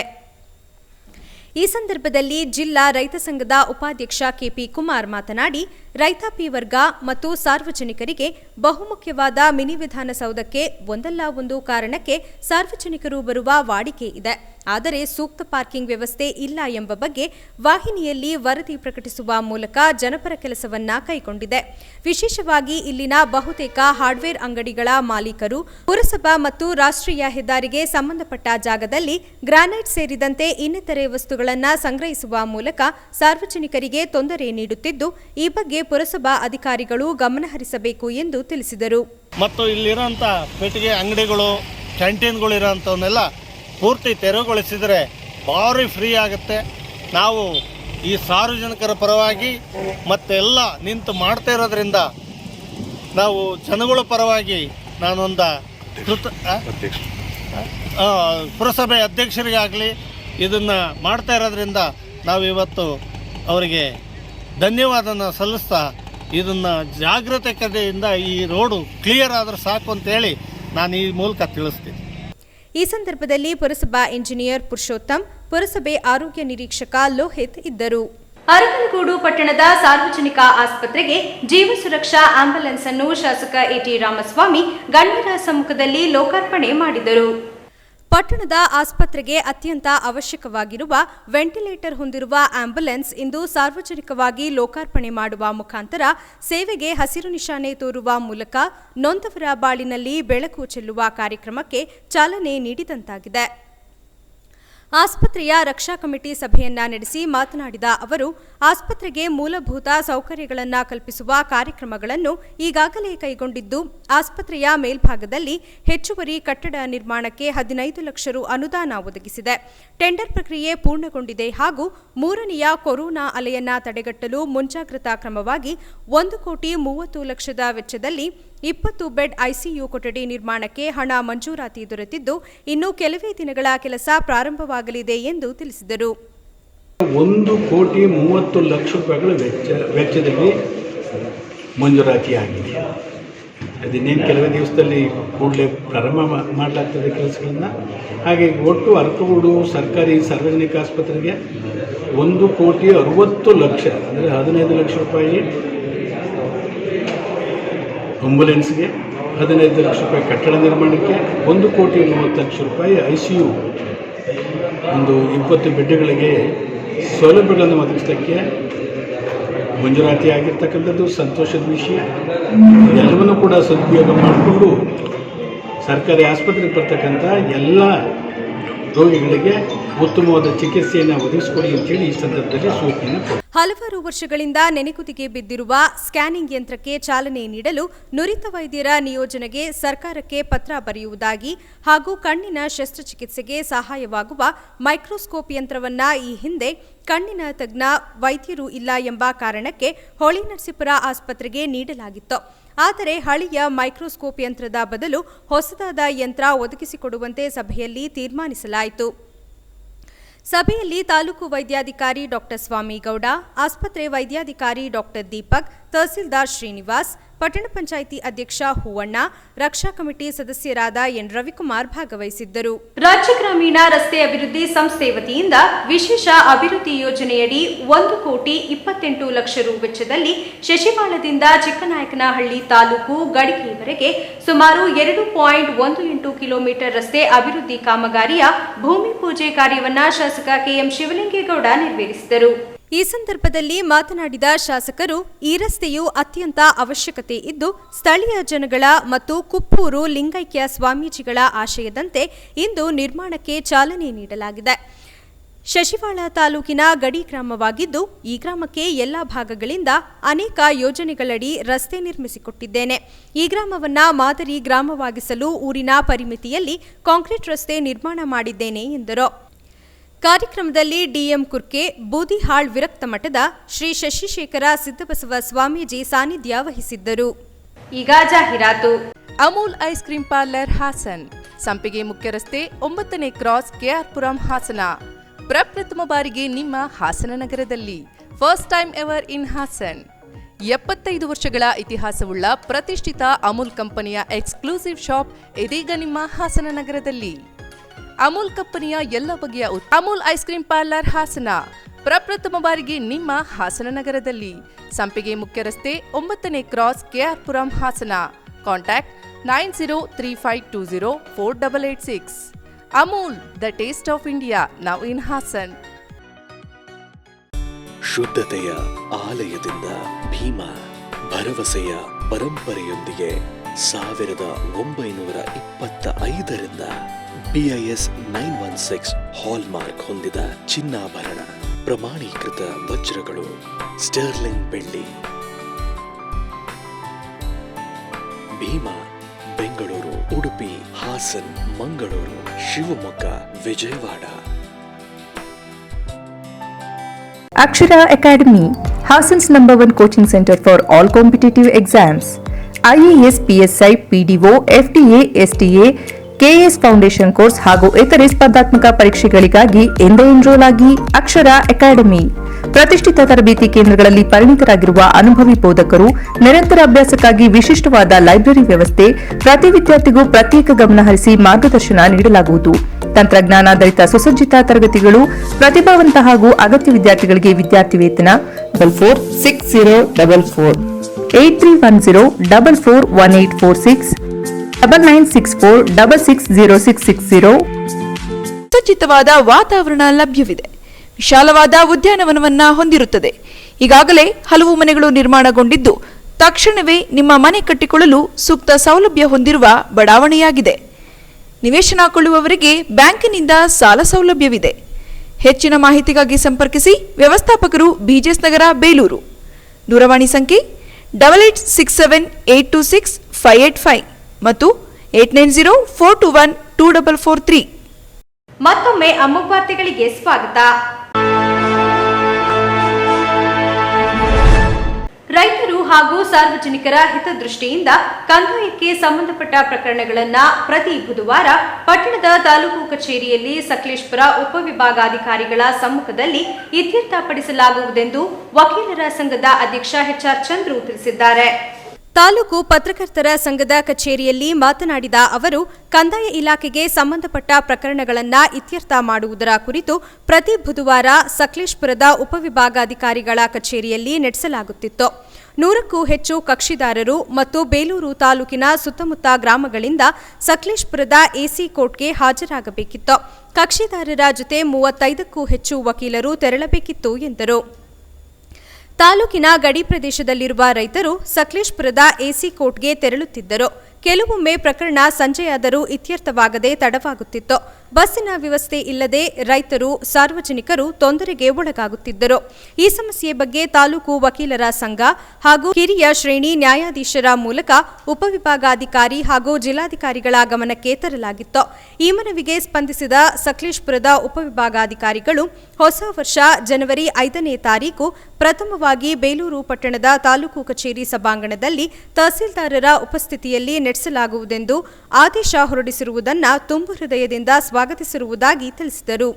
ಈ ಸಂದರ್ಭದಲ್ಲಿ ಜಿಲ್ಲಾ ರೈತ ಸಂಘದ ಉಪಾಧ್ಯಕ್ಷ ಕೆಪಿ ಕುಮಾರ್ ಮಾತನಾಡಿ, ರೈತಾಪಿ ವರ್ಗ ಮತ್ತು ಸಾರ್ವಜನಿಕರಿಗೆ ಬಹುಮುಖ್ಯವಾದ ಮಿನಿ ವಿಧಾನಸೌಧಕ್ಕೆ ಒಂದಲ್ಲ ಒಂದು ಕಾರಣಕ್ಕೆ ಸಾರ್ವಜನಿಕರು ಬರುವ ವಾಡಿಕೆ ಇದೆ. ಆದರೆ ಸೂಕ್ತ ಪಾರ್ಕಿಂಗ್ ವ್ಯವಸ್ಥೆ ಇಲ್ಲ ಎಂಬ ಬಗ್ಗೆ ವಾಹಿನಿಯಲ್ಲಿ ವರದಿ ಪ್ರಕಟಿಸುವ ಮೂಲಕ ಜನಪರ ಕೆಲಸವನ್ನ ಕೈಗೊಂಡಿದೆ. ವಿಶೇಷವಾಗಿ ಇಲ್ಲಿನ ಬಹುತೇಕ ಹಾರ್ಡ್ವೇರ್ ಅಂಗಡಿಗಳ ಮಾಲೀಕರು ಪುರಸಭಾ ಮತ್ತು ರಾಷ್ಟ್ರೀಯ ಹೆದ್ದಾರಿಗೆ ಸಂಬಂಧಪಟ್ಟ ಜಾಗದಲ್ಲಿ ಗ್ರಾನೈಟ್ ಸೇರಿದಂತೆ ಇನ್ನಿತರೆ ವಸ್ತುಗಳನ್ನು ಸಂಗ್ರಹಿಸುವ ಮೂಲಕ ಸಾರ್ವಜನಿಕರಿಗೆ ತೊಂದರೆ ನೀಡುತ್ತಿದ್ದು, ಈ ಬಗ್ಗೆ ಪುರಸಭಾ ಅಧಿಕಾರಿಗಳು ಗಮನಹರಿಸಬೇಕು ಎಂದು ತಿಳಿಸಿದರು. ಮತ್ತು ಇಲ್ಲಿರೋಂಥ ಪೆಟ್ಟಿಗೆ ಅಂಗಡಿಗಳು, ಕ್ಯಾಂಟೀನ್ಗಳು ಇರೋಂಥವನ್ನೆಲ್ಲ ಪೂರ್ತಿ ತೆರವುಗೊಳಿಸಿದರೆ ಭಾರಿ ಫ್ರೀ ಆಗುತ್ತೆ. ನಾವು ಈ ಸಾರ್ವಜನಿಕರ ಪರವಾಗಿ ಮತ್ತೆಲ್ಲ ನಿಂತು ಮಾಡ್ತಾ ಇರೋದ್ರಿಂದ ನಾವು ಜನಗಳ ಪರವಾಗಿ ನಾನೊಂದು ಪುರಸಭೆ ಅಧ್ಯಕ್ಷರಿಗಾಗಲಿ ಇದನ್ನು ಮಾಡ್ತಾ ಇರೋದ್ರಿಂದ ನಾವು ಇವತ್ತು ಅವರಿಗೆ ಧನ್ಯವಾದನ ಸಲ್ಲಿಸ್ತಾ ಇದನ್ನು ಜಾಗೃತಿಕತೆಯಿಂದ ಈ ರೋಡು ಕ್ಲಿಯರ್ ಆದ್ರೆ ಸಾಕು ಅಂತೇಳಿ ನಾನು ಈ ಮೂಲಕ ತಿಳಿಸ್ತೀನಿ. ಈ ಸಂದರ್ಭದಲ್ಲಿ ಪುರಸಭಾ ಇಂಜಿನಿಯರ್ ಪುರುಷೋತ್ತಮ್, ಪುರಸಭೆ ಆರೋಗ್ಯ ನಿರೀಕ್ಷಕ ಲೋಹಿತ್ ಇದ್ದರು. ಅರಕಲಗೂಡು ಪಟ್ಟಣದ ಸಾರ್ವಜನಿಕ ಆಸ್ಪತ್ರೆಗೆ ಜೀವ ಸುರಕ್ಷಾ ಆಂಬ್ಯುಲೆನ್ಸ್ ಅನ್ನು ಶಾಸಕ ಎಟಿ ರಾಮಸ್ವಾಮಿ ಗಣ್ಯರ ಸಮ್ಮುಖದಲ್ಲಿ ಲೋಕಾರ್ಪಣೆ ಮಾಡಿದರು. ಪಟ್ಟಣದ ಆಸ್ಪತ್ರೆಗೆ ಅತ್ಯಂತ ಅವಶ್ಯಕವಾಗಿರುವ ವೆಂಟಿಲೇಟರ್ ಹೊಂದಿರುವ ಆಂಬ್ಯುಲೆನ್ಸ್ ಇಂದು ಸಾರ್ವಜನಿಕವಾಗಿ ಲೋಕಾರ್ಪಣೆ ಮಾಡುವ ಮುಖಾಂತರ ಸೇವೆಗೆ ಹಸಿರು ನಿಶಾನೆ ತೋರುವ ಮೂಲಕ ನೊಂದವರ ಬಾಳಿನಲ್ಲಿ ಬೆಳಕು ಚೆಲ್ಲುವ ಕಾರ್ಯಕ್ರಮಕ್ಕೆ ಚಾಲನೆ ನೀಡಿದಂತಾಗಿದೆ. ಆಸ್ಪತ್ರೆಯ ರಕ್ಷಾ ಕಮಿಟಿ ಸಭೆಯನ್ನ ನಡೆಸಿ ಮಾತನಾಡಿದ ಅವರು, ಆಸ್ಪತ್ರೆಗೆ ಮೂಲಭೂತ ಸೌಕರ್ಯಗಳನ್ನು ಕಲ್ಪಿಸುವ ಕಾರ್ಯಕ್ರಮಗಳನ್ನು ಈಗಾಗಲೇ ಕೈಗೊಂಡಿದ್ದು, ಆಸ್ಪತ್ರೆಯ ಮೇಲ್ಭಾಗದಲ್ಲಿ ಹೆಚ್ಚುವರಿ ಕಟ್ಟಡ ನಿರ್ಮಾಣಕ್ಕೆ 15 ಲಕ್ಷ ರು ಅನುದಾನ ಒದಗಿಸಿದೆ. ಟೆಂಡರ್ ಪ್ರಕ್ರಿಯೆ ಪೂರ್ಣಗೊಂಡಿದೆ ಹಾಗೂ ಮೂರನೆಯ ಕೊರೋನಾ ಅಲೆಯನ್ನ ತಡೆಗಟ್ಟಲು ಮುಂಜಾಗ್ರತಾ ಕ್ರಮವಾಗಿ 1,30,00,000 ವೆಚ್ಚದಲ್ಲಿ 20 ಬೆಡ್ ಐಸಿಯು ಕೊಠಡಿ ನಿರ್ಮಾಣಕ್ಕೆ ಹಣ ಮಂಜೂರಾತಿ ದೊರೆತಿದ್ದು, ಇನ್ನು ಕೆಲವೇ ದಿನಗಳ ಕೆಲಸ ಪ್ರಾರಂಭವಾಗಲಿದೆ ಎಂದು ತಿಳಿಸಿದರು. 1,30,00,000 ವೆಚ್ಚದಲ್ಲಿ ಮಂಜೂರಾತಿಯಾಗಿದೆ. ಅದನ್ನೇನು ಕೆಲವೇ ದಿವಸದಲ್ಲಿ ಕೂಡಲೇ ಪ್ರಾರಂಭ ಮಾಡಲಾಗ್ತದೆ ಕೆಲಸಗಳನ್ನು. ಹಾಗೆ ಒಟ್ಟು ಅರಕಲಗೂಡು ಸರ್ಕಾರಿ ಸಾರ್ವಜನಿಕ ಆಸ್ಪತ್ರೆಗೆ 1,60,00,000 ಅಂದರೆ 15 ಲಕ್ಷ ರೂಪಾಯಿ ಆಂಬ್ಯುಲೆನ್ಸ್ಗೆ, 15 ಲಕ್ಷ ರೂಪಾಯಿ ಕಟ್ಟಡ ನಿರ್ಮಾಣಕ್ಕೆ, 1,30,30,00,000 ರೂಪಾಯಿ ಐಸಿಯು ಒಂದು 20 ಬೆಡ್ಗಳಿಗೆ ಸೌಲಭ್ಯಗಳನ್ನು ಒದಗಿಸಲಿಕ್ಕೆ ಮಂಜೂರಾತಿ ಆಗಿರ್ತಕ್ಕಂಥದ್ದು ಸಂತೋಷದ ವಿಷಯ. ಎಲ್ಲವನ್ನೂ ಕೂಡ ಸದುಪಯೋಗ ಮಾಡಿಕೊಂಡು ಸರ್ಕಾರಿ ಆಸ್ಪತ್ರೆಗೆ ಬರ್ತಕ್ಕಂಥ ಎಲ್ಲ ರೋಗಿಗಳಿಗೆ ಉತ್ತಮವಾದ ಚಿಕಿತ್ಸೆಯನ್ನು ಒದಗಿಸಿಕೊಡಿ ಅಂತೇಳಿ ಈ ಸಂದರ್ಭದಲ್ಲಿ ಸೂಚನೆ. ಹಲವಾರು ವರ್ಷಗಳಿಂದ ನೆನೆಗುದಿಗೆ ಬಿದ್ದಿರುವ ಸ್ಕ್ಯಾನಿಂಗ್ ಯಂತ್ರಕ್ಕೆ ಚಾಲನೆ ನೀಡಲು ನುರಿತ ವೈದ್ಯರ ನಿಯೋಜನೆಗೆ ಸರ್ಕಾರಕ್ಕೆ ಪತ್ರ ಬರೆಯುವುದಾಗಿ ಹಾಗೂ ಕಣ್ಣಿನ ಶಸ್ತ್ರಚಿಕಿತ್ಸೆಗೆ ಸಹಾಯವಾಗುವ ಮೈಕ್ರೋಸ್ಕೋಪ್ ಯಂತ್ರವನ್ನ ಈ ಹಿಂದೆ ಕಣ್ಣಿನ ತಜ್ಞ ವೈದ್ಯರು ಇಲ್ಲ ಎಂಬ ಕಾರಣಕ್ಕೆ ಹೊಳೆನರಸೀಪುರ ಆಸ್ಪತ್ರೆಗೆ ನೀಡಲಾಗಿತ್ತು. ಆದರೆ ಹಳೆಯ ಮೈಕ್ರೋಸ್ಕೋಪ್ ಯಂತ್ರದ ಬದಲು ಹೊಸದಾದ ಯಂತ್ರ ಒದಗಿಸಿಕೊಡುವಂತೆ ಸಭೆಯಲ್ಲಿ ತೀರ್ಮಾನಿಸಲಾಯಿತು. ಸಭೆಯಲ್ಲಿ ತಾಲೂಕು ವೈದ್ಯಾಧಿಕಾರಿ ಡಾಕ್ಟರ್ ಸ್ವಾಮಿಗೌಡ, ಆಸ್ಪತ್ರೆ ವೈದ್ಯಾಧಿಕಾರಿ ಡಾಕ್ಟರ್ ದೀಪಕ್, ತಹಸೀಲ್ದಾರ್ ಶ್ರೀನಿವಾಸ್, ಪಟ್ಟಣ ಪಂಚಾಯಿತಿ ಅಧ್ಯಕ್ಷ ಹೂವಣ್ಣ, ರಕ್ಷಾ ಕಮಿಟಿ ಸದಸ್ಯರಾದ ಎನ್ ರವಿಕುಮಾರ್ ಭಾಗವಹಿಸಿದ್ದರು. ರಾಜ್ಯ ಗ್ರಾಮೀಣ ರಸ್ತೆ ಅಭಿವೃದ್ಧಿ ಸಂಸ್ಥೆ ವತಿಯಿಂದ ವಿಶೇಷ ಅಭಿವೃದ್ಧಿ ಯೋಜನೆಯಡಿ 1,28,00,000 ರು ವೆಚ್ಚದಲ್ಲಿ ಶಶಿವಾಳದಿಂದ ಚಿಕ್ಕನಾಯಕನಹಳ್ಳಿ ತಾಲೂಕು ಗಡಿಗೆಯವರೆಗೆ ಸುಮಾರು 2.18 ಕಿಲೋಮೀಟರ್ ರಸ್ತೆ ಅಭಿವೃದ್ಧಿ ಕಾಮಗಾರಿಯ ಭೂಮಿ ಪೂಜೆ ಕಾರ್ಯವನ್ನು ಶಾಸಕ ಕೆಎಂ ಶಿವಲಿಂಗೇಗೌಡ ನೆರವೇರಿಸಿದರು. ಈ ಸಂದರ್ಭದಲ್ಲಿ ಮಾತನಾಡಿದ ಶಾಸಕರು, ಈ ರಸ್ತೆಯು ಅತ್ಯಂತ ಅವಶ್ಯಕತೆ ಇದ್ದು, ಸ್ಥಳೀಯ ಜನಗಳ ಮತ್ತು ಕುಪ್ಪೂರು ಲಿಂಗೈಕ್ಯ ಸ್ವಾಮೀಜಿಗಳ ಆಶಯದಂತೆ ಇಂದು ನಿರ್ಮಾಣಕ್ಕೆ ಚಾಲನೆ ನೀಡಲಾಗಿದೆ. ಶಶಿವಾಳ ತಾಲೂಕಿನ ಗಡಿ ಗ್ರಾಮವಾಗಿದ್ದು, ಈ ಗ್ರಾಮಕ್ಕೆ ಎಲ್ಲ ಭಾಗಗಳಿಂದ ಅನೇಕ ಯೋಜನೆಗಳಡಿ ರಸ್ತೆ ನಿರ್ಮಿಸಿಕೊಟ್ಟಿದ್ದೇನೆ. ಈ ಗ್ರಾಮವನ್ನ ಮಾದರಿ ಗ್ರಾಮವಾಗಿಸಲು ಊರಿನ ಪರಿಮಿತಿಯಲ್ಲಿ ಕಾಂಕ್ರೀಟ್ ರಸ್ತೆ ನಿರ್ಮಾಣ ಮಾಡಿದ್ದೇನೆ ಎಂದರು. ಕಾರ್ಯಕ್ರಮದಲ್ಲಿ ಡಿಎಂ ಕುರ್ಕೆ, ಬೂದಿಹಾಳ್ ವಿರಕ್ತ ಮಠದ ಶ್ರೀ ಶಶಿಶೇಖರ ಸಿದ್ದಬಸವ ಸ್ವಾಮೀಜಿ ಸಾನ್ನಿಧ್ಯ ವಹಿಸಿದ್ದರು. ಈಗ ಜಾಹೀರಾತು. Amul ice cream parlour Hassan, Sampige ಮುಖ್ಯ ರಸ್ತೆ 9ನೇ ಕ್ರಾಸ್, ಕೆಆರ್ಪುರಂ, ಹಾಸನ. ಪ್ರಪ್ರಥಮ ಬಾರಿಗೆ ನಿಮ್ಮ ಹಾಸನ ನಗರದಲ್ಲಿ, first time ever in Hassan. 75 ವರ್ಷಗಳ ಇತಿಹಾಸವುಳ್ಳ ಪ್ರತಿಷ್ಠಿತ ಅಮೂಲ್ ಕಂಪನಿಯ ಎಕ್ಸ್ಕ್ಲೂಸಿವ್ ಶಾಪ್ ಇದೀಗ ನಿಮ್ಮ ಹಾಸನ ನಗರದಲ್ಲಿ. ಅಮೂಲ್ ಕಂಪನಿಯ ಎಲ್ಲ ಬಗೆಯ Amul ice cream parlour Hassan, ಪ್ರಪ್ರಥಮ ಬಾರಿಗೆ ನಿಮ್ಮ ಹಾಸನ ನಗರದಲ್ಲಿ. ಸಂಪಿಗೆ ಮುಖ್ಯ ರಸ್ತೆ 9ನೇ cross, K R Puram, Hassan. Contact 9035204886. Amul the taste of India now in Hassan. ಶುದ್ಧತೆಯ ಆಲಯದಿಂದ ಭೀಮಾ, ಭರವಸೆಯ ಪರಂಪರೆಯೊಂದಿಗೆ 1925ರಿಂದ BIS 916 ಹಾಲ್ಮಾರ್ಕ್ ಹೊಂದಿದ ಚಿನ್ನಾಭರಣ, ಪ್ರಮಾಣೀಕೃತ ವಜ್ರಗಳು, ಸ್ಟರ್ಲಿಂಗ್ ಬೆಳ್ಳಿ. Bhima Bengaluru, Udupi, Hassan, Mangaluru, Shivamogga, Vijayawada. Akshara Academy, Hassan's #1 coaching center for all competitive exams. IAS, PSI, PDO, FDA, STA, KS foundation course ಹಾಗೂ ಇತರೆ ಸ್ಪರ್ಧಾತ್ಮಕ ಪರೀಕ್ಷೆಗಳಿಗಾಗಿ ಎಂದೇ ಎನ್ರೋಲ್ ಆಗಿ ಅಕ್ಷರ ಅಕಾಡೆಮಿ. ಪ್ರತಿಷ್ಠಿತ ತರಬೇತಿ ಕೇಂದ್ರಗಳಲ್ಲಿ ಪರಿಣಿತರಾಗಿರುವ ಅನುಭವಿ ಬೋಧಕರು, ನಿರಂತರ ಅಭ್ಯಾಸಕ್ಕಾಗಿ ವಿಶಿಷ್ಟವಾದ ಲೈಬ್ರರಿ ವ್ಯವಸ್ಥೆ, ಪ್ರತಿ ವಿದ್ಯಾರ್ಥಿಗೂ ಪ್ರತ್ಯೇಕ ಗಮನ ಹರಿಸಿ ಮಾರ್ಗದರ್ಶನ ನೀಡಲಾಗುವುದು. ತಂತ್ರಜ್ಞಾನಾಧಾರಿತ ಸುಸಜ್ಜಿತ ತರಗತಿಗಳು, ಪ್ರತಿಭಾವಂತ ಹಾಗೂ ಅಗತ್ಯ ವಿದ್ಯಾರ್ಥಿಗಳಿಗೆ ವಿದ್ಯಾರ್ಥಿ ವೇತನ 446044 8310441846 9964660660. ಸುಸಜ್ಜಿತವಾದ ವಾತಾವರಣ ಲಭ್ಯವಿದೆ. ವಿಶಾಲವಾದ ಉದ್ಯಾನವನವನ್ನ ಹೊಂದಿರುತ್ತದೆ. ಈಗಾಗಲೇ ಹಲವು ಮನೆಗಳು ನಿರ್ಮಾಣಗೊಂಡಿದ್ದು ತಕ್ಷಣವೇ ನಿಮ್ಮ ಮನೆ ಕಟ್ಟಿಕೊಳ್ಳಲು ಸೂಕ್ತ ಸೌಲಭ್ಯ ಹೊಂದಿರುವ ಬಡಾವಣೆಯಾಗಿದೆ. ನಿವೇಶನ ಕೊಳ್ಳುವವರಿಗೆ ಬ್ಯಾಂಕಿನಿಂದ ಸಾಲ ಸೌಲಭ್ಯವಿದೆ. ಹೆಚ್ಚಿನ ಮಾಹಿತಿಗಾಗಿ ಸಂಪರ್ಕಿಸಿ. ವ್ಯವಸ್ಥಾಪಕರು BJS ನಗರ, ಬೇಲೂರು. ದೂರವಾಣಿ ಸಂಖ್ಯೆ 8867826585 ಮತ್ತು 8904212443. ಮತ್ತೊಮ್ಮೆ ಅಮೋಘ ವಾರ್ತೆಗಳಿಗೆ ಸ್ವಾಗತ. ರೈತರು ಹಾಗೂ ಸಾರ್ವಜನಿಕರ ಹಿತದೃಷ್ಟಿಯಿಂದ ಕಂದಾಯಕ್ಕೆ ಸಂಬಂಧಪಟ್ಟ ಪ್ರಕರಣಗಳನ್ನು ಪ್ರತಿ ಬುಧವಾರ ಪಟ್ಟಣದ ತಾಲೂಕು ಕಚೇರಿಯಲ್ಲಿ ಸಕಲೇಶಪುರ ಉಪವಿಭಾಗಾಧಿಕಾರಿಗಳ ಸಮ್ಮುಖದಲ್ಲಿ ಇತ್ಯರ್ಥಪಡಿಸಲಾಗುವುದೆಂದು ವಕೀಲರ ಸಂಘದ ಅಧ್ಯಕ್ಷ HR ಚಂದ್ರು ತಿಳಿಸಿದ್ದಾರೆ. ತಾಲೂಕು ಪತ್ರಕರ್ತರ ಸಂಘದ ಕಚೇರಿಯಲ್ಲಿ ಮಾತನಾಡಿದ ಅವರು, ಕಂದಾಯ ಇಲಾಖೆಗೆ ಸಂಬಂಧಪಟ್ಟ ಪ್ರಕರಣಗಳನ್ನು ಇತ್ಯರ್ಥ ಮಾಡುವುದರ ಕುರಿತು ಪ್ರತಿ ಬುಧವಾರ ಸಕಲೇಶಪುರದ ಉಪವಿಭಾಗಾಧಿಕಾರಿಗಳ ಕಚೇರಿಯಲ್ಲಿ ನಡೆಸಲಾಗುತ್ತಿತ್ತು. 100ಕ್ಕೂ ಹೆಚ್ಚು ಕಕ್ಷಿದಾರರು ಮತ್ತು ಬೇಲೂರು ತಾಲೂಕಿನ ಸುತ್ತಮುತ್ತ ಗ್ರಾಮಗಳಿಂದ ಸಕಲೇಶಪುರದ AC ಕೋರ್ಟ್ಗೆ ಹಾಜರಾಗಬೇಕಿತ್ತು. ಕಕ್ಷಿದಾರರ ಜೊತೆ 35ಕ್ಕೂ ಹೆಚ್ಚು ವಕೀಲರು ತೆರಳಬೇಕಿತ್ತು ಎಂದರು. ತಾಲೂಕಿನ ಗಡಿ ಪ್ರದೇಶದಲ್ಲಿರುವ ರೈತರು ಸಕಲೇಶಪುರದ AC ಕೋರ್ಟ್ಗೆ ತೆರಳುತ್ತಿದ್ದರು. ಕೆಲವೊಮ್ಮೆ ಪ್ರಕರಣ ಸಂಜೆಯಾದರೂ ಇತ್ಯರ್ಥವಾಗದೆ ತಡವಾಗುತ್ತಿತ್ತು. ಬಸ್ಸಿನ ವ್ಯವಸ್ಥೆ ಇಲ್ಲದೆ ರೈತರು, ಸಾರ್ವಜನಿಕರು ತೊಂದರೆಗೆ ಒಳಗಾಗುತ್ತಿದ್ದರು. ಈ ಸಮಸ್ಯೆ ಬಗ್ಗೆ ತಾಲೂಕು ವಕೀಲರ ಸಂಘ ಹಾಗೂ ಹಿರಿಯ ಶ್ರೇಣಿ ನ್ಯಾಯಾಧೀಶರ ಮೂಲಕ ಉಪವಿಭಾಗಾಧಿಕಾರಿ ಹಾಗೂ ಜಿಲ್ಲಾಧಿಕಾರಿಗಳ ಗಮನಕ್ಕೆ ತರಲಾಗಿತ್ತು. ಈ ಮನವಿಗೆ ಸ್ಪಂದಿಸಿದ ಸಕಲೇಶಪುರದ ಉಪವಿಭಾಗಾಧಿಕಾರಿಗಳು ಹೊಸ ವರ್ಷ ಜನವರಿ 5ನೇ ತಾರೀಕು ಪ್ರಥಮವಾಗಿ ಬೇಲೂರು ಪಟ್ಟಣದ ತಾಲೂಕು ಕಚೇರಿ ಸಭಾಂಗಣದಲ್ಲಿ ತಹಸೀಲ್ದಾರರ ಉಪಸ್ಥಿತಿಯಲ್ಲಿ ನಡೆಸಲಾಗುವುದೆಂದು ಆದೇಶ ಹೊರಡಿಸಿರುವುದನ್ನು ತುಂಬು ಹೃದಯದಿಂದ ಸ್ವಾಗತಿಸಿರುವುದಾಗಿ ತಿಳಿಸಿದರು.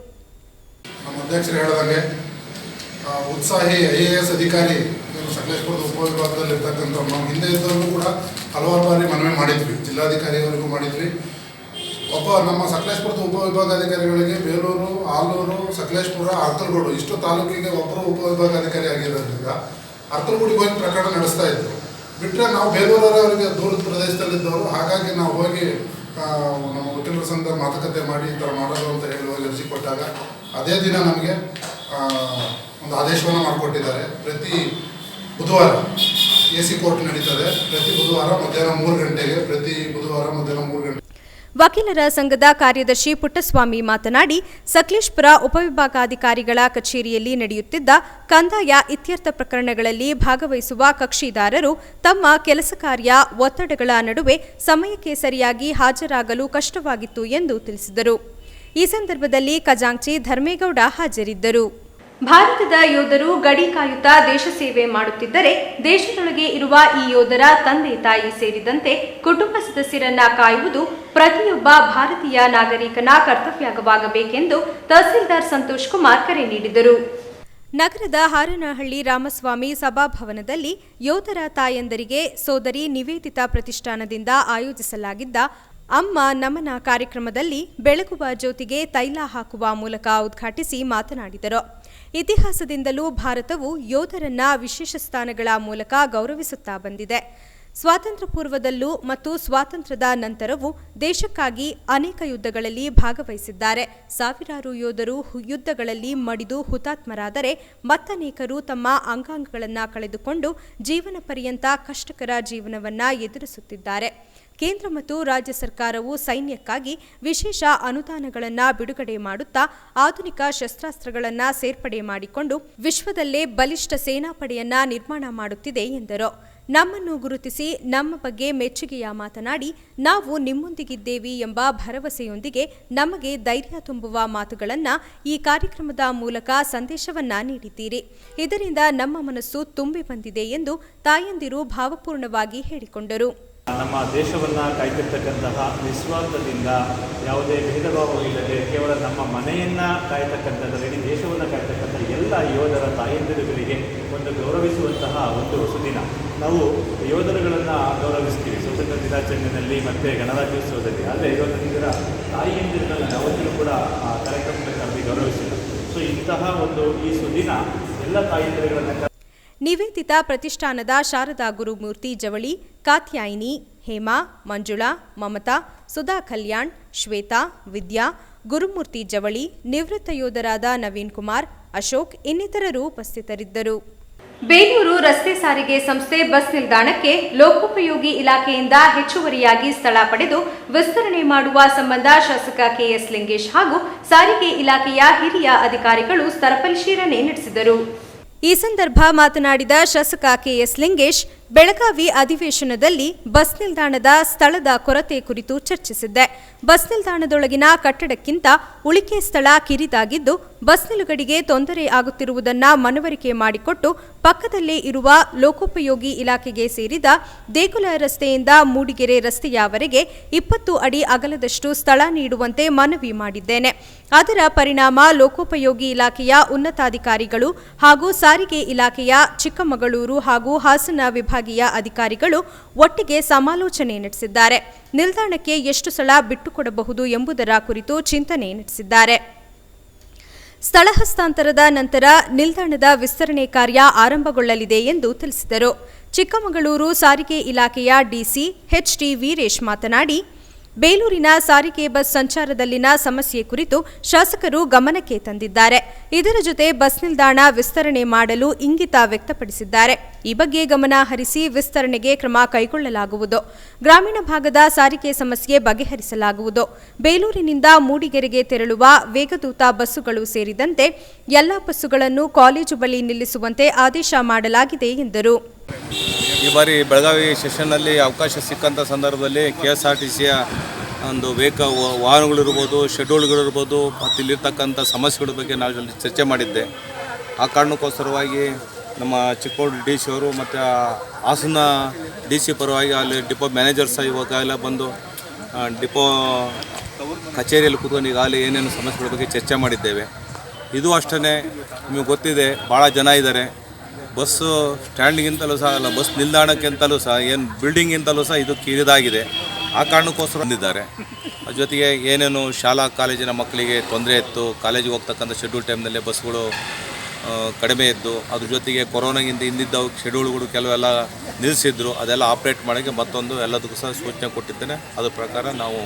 ನಮ್ಮ ಅಧ್ಯಕ್ಷರು ಹೇಳಿದಂಗೆ ಉತ್ಸಾಹಿ IAS ಅಧಿಕಾರಿ ಸಕಲೇಶಪುರದ ಉಪವಿಭಾಗದಲ್ಲಿರ್ತಕ್ಕಂಥ ನಾವು ಹಿಂದೆ ಇದ್ದವರಿಗೂ ಕೂಡ ಹಲವಾರು ಬಾರಿ ಮನವಿ ಮಾಡಿದ್ವಿ, ಜಿಲ್ಲಾಧಿಕಾರಿಯವರಿಗೂ ಮಾಡಿದ್ವಿ. ಒಬ್ಬ ನಮ್ಮ ಸಕಲೇಶಪುರದ ಉಪವಿಭಾಗಾಧಿಕಾರಿಗಳಿಗೆ ಬೇಲೂರು, ಆಲೂರು, ಸಕಲೇಶಪುರ, ಅರ್ಕಲಗೂಡು ಇಷ್ಟು ತಾಲೂಕಿಗೆ ಒಬ್ಬರು ಉಪವಿಭಾಗಾಧಿಕಾರಿ ಆಗಿರೋದ್ರಿಂದ ಅರ್ಕಲಗೂಡಿಗೆ ಹೋಗಿ ಪ್ರಕರಣ ನಡೆಸ್ತಾ ಇದ್ರು. ಬಿಟ್ಟರೆ ನಾವು ಬೇಲೂರವರಿಗೆ ದೂರದ ಪ್ರದೇಶದಲ್ಲಿದ್ದವರು. ಹಾಗಾಗಿ ನಾವು ಹೋಗಿ ನಮ್ಮ ವಕೀಲರ ಸಂಘ ಮಾತುಕತೆ ಮಾಡಿ ಈ ಥರ ಮಾಡೋದು ಅಂತ ಹೇಳಿ ಹೋಗಿ ಅರ್ಜಿ ಕೊಟ್ಟಾಗ ಅದೇ ದಿನ ನಮಗೆ ಒಂದು ಆದೇಶವನ್ನು ಮಾಡಿಕೊಟ್ಟಿದ್ದಾರೆ. ಪ್ರತಿ ಬುಧವಾರ AC ಕೋರ್ಟ್ ನಡೀತದೆ. ಪ್ರತಿ ಬುಧವಾರ ಮಧ್ಯಾಹ್ನ 3 ಗಂಟೆಗೆ, ಪ್ರತಿ ಬುಧವಾರ ಮಧ್ಯಾಹ್ನ 3 ಗಂಟೆ. ವಕೀಲರ ಸಂಘದ ಕಾರ್ಯದರ್ಶಿ ಪುಟ್ಟಸ್ವಾಮಿ ಮಾತನಾಡಿ, ಸಕಲೇಶಪುರ ಉಪವಿಭಾಗಾಧಿಕಾರಿಗಳ ಕಚೇರಿಯಲ್ಲಿ ನಡೆಯುತ್ತಿದ್ದ ಕಂದಾಯ ಇತ್ಯರ್ಥ ಪ್ರಕರಣಗಳಲ್ಲಿ ಭಾಗವಹಿಸುವ ಕಕ್ಷಿದಾರರು ತಮ್ಮ ಕೆಲಸ ಕಾರ್ಯ ಒತ್ತಡಗಳ ನಡುವೆ ಸಮಯಕ್ಕೆ ಸರಿಯಾಗಿ ಹಾಜರಾಗಲು ಕಷ್ಟವಾಗಿತ್ತು ಎಂದು ತಿಳಿಸಿದರು. ಈ ಸಂದರ್ಭದಲ್ಲಿ ಖಜಾಂಚಿ ಧರ್ಮೇಗೌಡ ಹಾಜರಿದ್ದರು. ಭಾರತದ ಯೋಧರು ಗಡಿ ಕಾಯುತ್ತಾ ದೇಶ ಸೇವೆ ಮಾಡುತ್ತಿದ್ದರೆ ದೇಶದೊಳಗೆ ಇರುವ ಈ ಯೋಧರ ತಂದೆ ತಾಯಿ ಸೇರಿದಂತೆ ಕುಟುಂಬ ಸದಸ್ಯರನ್ನ ಕಾಯುವುದು ಪ್ರತಿಯೊಬ್ಬ ಭಾರತೀಯ ನಾಗರಿಕನ ಕರ್ತವ್ಯವಾಗಬೇಕೆಂದು ತಹಸೀಲ್ದಾರ್ ಸಂತೋಷ್ ಕುಮಾರ್ ಕರೆ ನೀಡಿದರು. ನಗರದ ಹಾರನಹಳ್ಳಿ ರಾಮಸ್ವಾಮಿ ಸಭಾಭವನದಲ್ಲಿ ಯೋಧರ ತಾಯಂದರಿಗೆ ಸೋದರಿ ನಿವೇದಿತಾ ಪ್ರತಿಷ್ಠಾನದಿಂದ ಆಯೋಜಿಸಲಾಗಿದ್ದ ಅಮ್ಮ ನಮನ ಕಾರ್ಯಕ್ರಮದಲ್ಲಿ ಬೆಳಗುವ ಜ್ಯೋತಿಗೆ ತೈಲ ಹಾಕುವ ಮೂಲಕ ಉದ್ಘಾಟಿಸಿ ಮಾತನಾಡಿದರು. ಇತಿಹಾಸದಿಂದಲೂ ಭಾರತವು ಯೋಧರನ್ನ ವಿಶೇಷ ಸ್ಥಾನಗಳ ಮೂಲಕ ಗೌರವಿಸುತ್ತಾ ಬಂದಿದೆ. ಸ್ವಾತಂತ್ರ್ಯ ಪೂರ್ವದಲ್ಲೂ ಮತ್ತು ಸ್ವಾತಂತ್ರ್ಯದ ನಂತರವೂ ದೇಶಕ್ಕಾಗಿ ಅನೇಕ ಯುದ್ಧಗಳಲ್ಲಿ ಭಾಗವಹಿಸಿದ್ದಾರೆ. ಸಾವಿರಾರು ಯೋಧರು ಯುದ್ಧಗಳಲ್ಲಿ ಮಡಿದು ಹುತಾತ್ಮರಾದರೆ ಮತ್ತನೇಕರು ತಮ್ಮ ಅಂಗಾಂಗಗಳನ್ನು ಕಳೆದುಕೊಂಡು ಜೀವನ ಪರ್ಯಂತ ಕಷ್ಟಕರ ಜೀವನವನ್ನ ಎದುರಿಸುತ್ತಿದ್ದಾರೆ. ಕೇಂದ್ರ ಮತ್ತು ರಾಜ್ಯ ಸರ್ಕಾರವು ಸೈನ್ಯಕ್ಕಾಗಿ ವಿಶೇಷ ಅನುದಾನಗಳನ್ನು ಬಿಡುಗಡೆ ಮಾಡುತ್ತಾ ಆಧುನಿಕ ಶಸ್ತ್ರಾಸ್ತ್ರಗಳನ್ನು ಸೇರ್ಪಡೆ ಮಾಡಿಕೊಂಡು ವಿಶ್ವದಲ್ಲೇ ಬಲಿಷ್ಠ ಸೇನಾಪಡೆಯನ್ನ ನಿರ್ಮಾಣ ಮಾಡುತ್ತಿದೆ ಎಂದರು. ನಮ್ಮನ್ನು ಗುರುತಿಸಿ ನಮ್ಮ ಬಗ್ಗೆ ಮೆಚ್ಚುಗೆಯ ಮಾತನಾಡಿ ನಾವು ನಿಮ್ಮೊಂದಿಗಿದ್ದೇವೆ ಎಂಬ ಭರವಸೆಯೊಂದಿಗೆ ನಮಗೆ ಧೈರ್ಯ ತುಂಬುವ ಮಾತುಗಳನ್ನು ಈ ಕಾರ್ಯಕ್ರಮದ ಮೂಲಕ ಸಂದೇಶವನ್ನ ನೀಡಿದ್ದೀರಿ. ಇದರಿಂದ ನಮ್ಮ ಮನಸ್ಸು ತುಂಬಿ ಬಂದಿದೆ ಎಂದು ತಾಯಂದಿರು ಭಾವಪೂರ್ಣವಾಗಿ ಹೇಳಿಕೊಂಡರು. ನಮ್ಮ ದೇಶವನ್ನು ಕಾಯ್ತಿರ್ತಕ್ಕಂತಹ ನಿಸ್ವಾರ್ಥದಿಂದ ಯಾವುದೇ ಭೇದ ಭಾವ ಇಲ್ಲದೆ ಕೇವಲ ನಮ್ಮ ಮನೆಯನ್ನು ಕಾಯ್ತಕ್ಕಂಥದ್ದು ಇಡೀ ದೇಶವನ್ನು ಕಾಯ್ತಕ್ಕಂಥ ಎಲ್ಲ ಯೋಧರ ತಾಯಂದಿರುಗಳಿಗೆ ಒಂದು ಗೌರವಿಸುವಂತಹ ಒಂದು ಸುದಿನ. ನಾವು ಯೋಧರುಗಳನ್ನು ಗೌರವಿಸ್ತೀವಿ ಸ್ವತಂತ್ರ ದಿನಾಚರಣೆಯಲ್ಲಿ ಮತ್ತು ಗಣರಾಜ್ಯೋತ್ಸವದಲ್ಲಿ, ಆದರೆ ಇವತ್ತಿನ ತಾಯಿಯಂದಿರುಗಳನ್ನ ಯಾವತ್ತಿಗೂ ಕೂಡ ಆ ಕಾರ್ಯಕ್ರಮದಲ್ಲಿ ಗೌರವಿಸಿಲ್ಲ. ಸೊ ಇಂತಹ ಒಂದು ಈ ಸುದಿನ ಎಲ್ಲ ತಾಯಂದಿರುಗಳನ್ನು ನಿವೇದಿತ ಪ್ರತಿಷ್ಠಾನದ ಶಾರದಾ ಗುರುಮೂರ್ತಿ ಜವಳಿ, ಕಾತ್ಯಾಯಿನಿ, ಹೇಮಾ, ಮಂಜುಳಾ, ಮಮತಾ, ಸುಧಾ ಕಲ್ಯಾಣ್, ಶ್ವೇತಾ, ವಿದ್ಯಾ, ಗುರುಮೂರ್ತಿ ಜವಳಿ, ನಿವೃತ್ತ ಯೋಧರಾದ ನವೀನ್ ಕುಮಾರ್, ಅಶೋಕ್ ಇನ್ನಿತರರು ಉಪಸ್ಥಿತರಿದ್ದರು. ಬೇಲೂರು ರಸ್ತೆ ಸಾರಿಗೆ ಸಂಸ್ಥೆ ಬಸ್ ನಿಲ್ದಾಣಕ್ಕೆ ಲೋಕೋಪಯೋಗಿ ಇಲಾಖೆಯಿಂದ ಹೆಚ್ಚುವರಿಯಾಗಿ ಸ್ಥಳ ಪಡೆದು ವಿಸ್ತರಣೆ ಮಾಡುವ ಸಂಬಂಧ ಶಾಸಕ ಕೆಎಸ್ ಲಿಂಗೇಶ್ ಹಾಗೂ ಸಾರಿಗೆ ಇಲಾಖೆಯ ಹಿರಿಯ ಅಧಿಕಾರಿಗಳು ಸ್ಥಳ ಪರಿಶೀಲನೆ ನಡೆಸಿದರು. ಈ ಸಂದರ್ಭ ಮಾತನಾಡಿದ ಶಾಸಕ ಕೆಎಸ್ ಲಿಂಗೇಶ್, ಬೆಳಗಾವಿ ಅಧಿವೇಶನದಲ್ಲಿ ಬಸ್ ನಿಲ್ದಾಣದ ಸ್ಥಳದ ಕೊರತೆ ಕುರಿತು ಚರ್ಚಿಸಿದ್ದೆ. ಬಸ್ ನಿಲ್ದಾಣದೊಳಗಿನ ಕಟ್ಟಡಕ್ಕಿಂತ ಉಳಿಕೆ ಸ್ಥಳ ಕಿರಿದಾಗಿದ್ದು ಬಸ್ ನಿಲುಗಡೆಗೆ ತೊಂದರೆ ಆಗುತ್ತಿರುವುದನ್ನ ಮನವರಿಕೆ ಮಾಡಿಕೊಟ್ಟು ಪಕ್ಕದಲ್ಲೇ ಇರುವ ಲೋಕೋಪಯೋಗಿ ಇಲಾಖೆಗೆ ಸೇರಿದ ದೇಗುಲ ರಸ್ತೆಯಿಂದ ಮೂಡಿಗೆರೆ ರಸ್ತೆಯವರೆಗೆ 20 ಅಡಿ ಅಗಲದಷ್ಟು ಸ್ಥಳ ನೀಡುವಂತೆ ಮನವಿ ಮಾಡಿದ್ದೇನೆ. ಅದರ ಪರಿಣಾಮ ಲೋಕೋಪಯೋಗಿ ಇಲಾಖೆಯ ಉನ್ನತಾಧಿಕಾರಿಗಳು ಹಾಗೂ ಸಾರಿಗೆ ಇಲಾಖೆಯ ಚಿಕ್ಕಮಗಳೂರು ಹಾಗೂ ಹಾಸನ ವಿಭಾಗೀಯ ಅಧಿಕಾರಿಗಳು ಒಟ್ಟಿಗೆ ಸಮಾಲೋಚನೆ ನಡೆಸಿದ್ದಾರೆ. ನಿಲ್ದಾಣಕ್ಕೆ ಎಷ್ಟು ಸ್ಥಳ ಬಿಟ್ಟುಕೊಡಬಹುದು ಎಂಬುದರ ಕುರಿತು ಚಿಂತನೆ ನಡೆಸಿದ್ದಾರೆ. ಸ್ಥಳ ಹಸ್ತಾಂತರದ ನಂತರ ನಿಲ್ದಾಣದ ವಿಸ್ತರಣೆ ಕಾರ್ಯ ಆರಂಭಗೊಳ್ಳಲಿದೆ ಎಂದು ತಿಳಿಸಿದರು. ಚಿಕ್ಕಮಗಳೂರು ಸಾರಿಗೆ ಇಲಾಖೆಯ ಡಿಸಿ ಎಚ್ಟಿ ವೀರೇಶ್ ಮಾತನಾಡಿ, ಬೇಲೂರಿನ ಸಾರಿಗೆ ಬಸ್ ಸಂಚಾರದಲ್ಲಿನ ಸಮಸ್ಯೆ ಕುರಿತು ಶಾಸಕರು ಗಮನಕ್ಕೆ ತಂದಿದ್ದಾರೆ. ಇದರ ಜೊತೆ ಬಸ್ ನಿಲ್ದಾಣ ವಿಸ್ತರಣೆ ಮಾಡಲು ಇಂಗಿತ ವ್ಯಕ್ತಪಡಿಸಿದ್ದಾರೆ. ಈ ಬಗ್ಗೆ ಗಮನ ಹರಿಸಿ ವಿಸ್ತರಣೆಗೆ ಕ್ರಮ ಕೈಗೊಳ್ಳಲಾಗುವುದು. ಗ್ರಾಮೀಣ ಭಾಗದ ಸಾರಿಗೆ ಸಮಸ್ಯೆ ಬಗೆಹರಿಸಲಾಗುವುದು. ಬೇಲೂರಿನಿಂದ ಮೂಡಿಗೆರೆಗೆ ತೆರಳುವ ವೇಗದೂತ ಬಸ್ಸುಗಳು ಸೇರಿದಂತೆ ಎಲ್ಲ ಬಸ್ಸುಗಳನ್ನು ಕಾಲೇಜು ಬಳಿ ನಿಲ್ಲಿಸುವಂತೆ ಆದೇಶ ಮಾಡಲಾಗಿದೆ ಎಂದರು. ಈ ಬಾರಿ ಬೆಳಗಾವಿ ಸೆಷನ್ನಲ್ಲಿ ಅವಕಾಶ ಸಿಕ್ಕಂಥ ಸಂದರ್ಭದಲ್ಲಿ KSRTCಯ ಒಂದು ವಾಹನಗಳಿರ್ಬೋದು, ಶೆಡ್ಯೂಲ್ಗಳಿರ್ಬೋದು ಮತ್ತು ಇಲ್ಲಿರ್ತಕ್ಕಂಥ ಸಮಸ್ಯೆಗಳ ಬಗ್ಗೆ ನಾವು ಚರ್ಚೆ ಮಾಡಿದ್ದೆ. ಆ ಕಾರಣಕ್ಕೋಸ್ಕರವಾಗಿ ನಮ್ಮ ಚಿಕ್ಕೋಡಿ ಡಿ ಸಿ ಅವರು ಮತ್ತು ಹಾಸನ ಡಿ ಸಿ ಪರವಾಗಿ ಅಲ್ಲಿ ಡಿಪೋ ಮ್ಯಾನೇಜರ್ಸ್ ಇವಾಗೆಲ್ಲ ಬಂದು ಡಿಪೋ ಕಚೇರಿಯಲ್ಲಿ ಕೂತ್ಕೊಂಡು ಈಗಾಗಲೇ ಏನೇನು ಸಮಸ್ಯೆಗಳ ಬಗ್ಗೆ ಚರ್ಚೆ ಮಾಡಿದ್ದೇವೆ. ಇದು ಅಷ್ಟೇ, ನಿಮಗೆ ಗೊತ್ತಿದೆ, ಭಾಳ ಜನ ಇದ್ದಾರೆ. ಬಸ್ಸು ಸ್ಟ್ಯಾಂಡ್ಗಿಂತಲೂ ಸಹ ಅಲ್ಲ, ಬಸ್ ನಿಲ್ದಾಣಕ್ಕಿಂತಲೂ ಸಹ ಏನು ಬಿಲ್ಡಿಂಗಿಂತಲೂ ಸಹ ಇದು ಕಿರಿದಾಗಿದೆ. ಆ ಕಾರಣಕ್ಕೋಸ್ಕರ ಬಂದಿದ್ದಾರೆ. ಜೊತೆಗೆ ಏನೇನು ಶಾಲಾ ಕಾಲೇಜಿನ ಮಕ್ಕಳಿಗೆ ತೊಂದರೆ ಇತ್ತು, ಕಾಲೇಜಿಗೆ ಹೋಗ್ತಕ್ಕಂಥ ಶೆಡ್ಯೂಲ್ ಟೈಮ್ನಲ್ಲೇ ಬಸ್ಗಳು ಕಡಿಮೆ ಇದ್ದು, ಅದ್ರ ಜೊತೆಗೆ ಕೊರೋನಾಗಿಂದ ಹಿಂದಿದ್ದವು ಶೆಡ್ಯೂಲ್ಗಳು ಕೆಲವೆಲ್ಲ ನಿಲ್ಲಿಸಿದ್ರು, ಅದೆಲ್ಲ ಆಪ್ರೇಟ್ ಮಾಡೋಕ್ಕೆ ಮತ್ತೊಂದು ಎಲ್ಲದಕ್ಕೂ ಸಹ ಸೂಚನೆ ಕೊಟ್ಟಿದ್ದೇನೆ. ಅದ್ರ ಪ್ರಕಾರ ನಾವು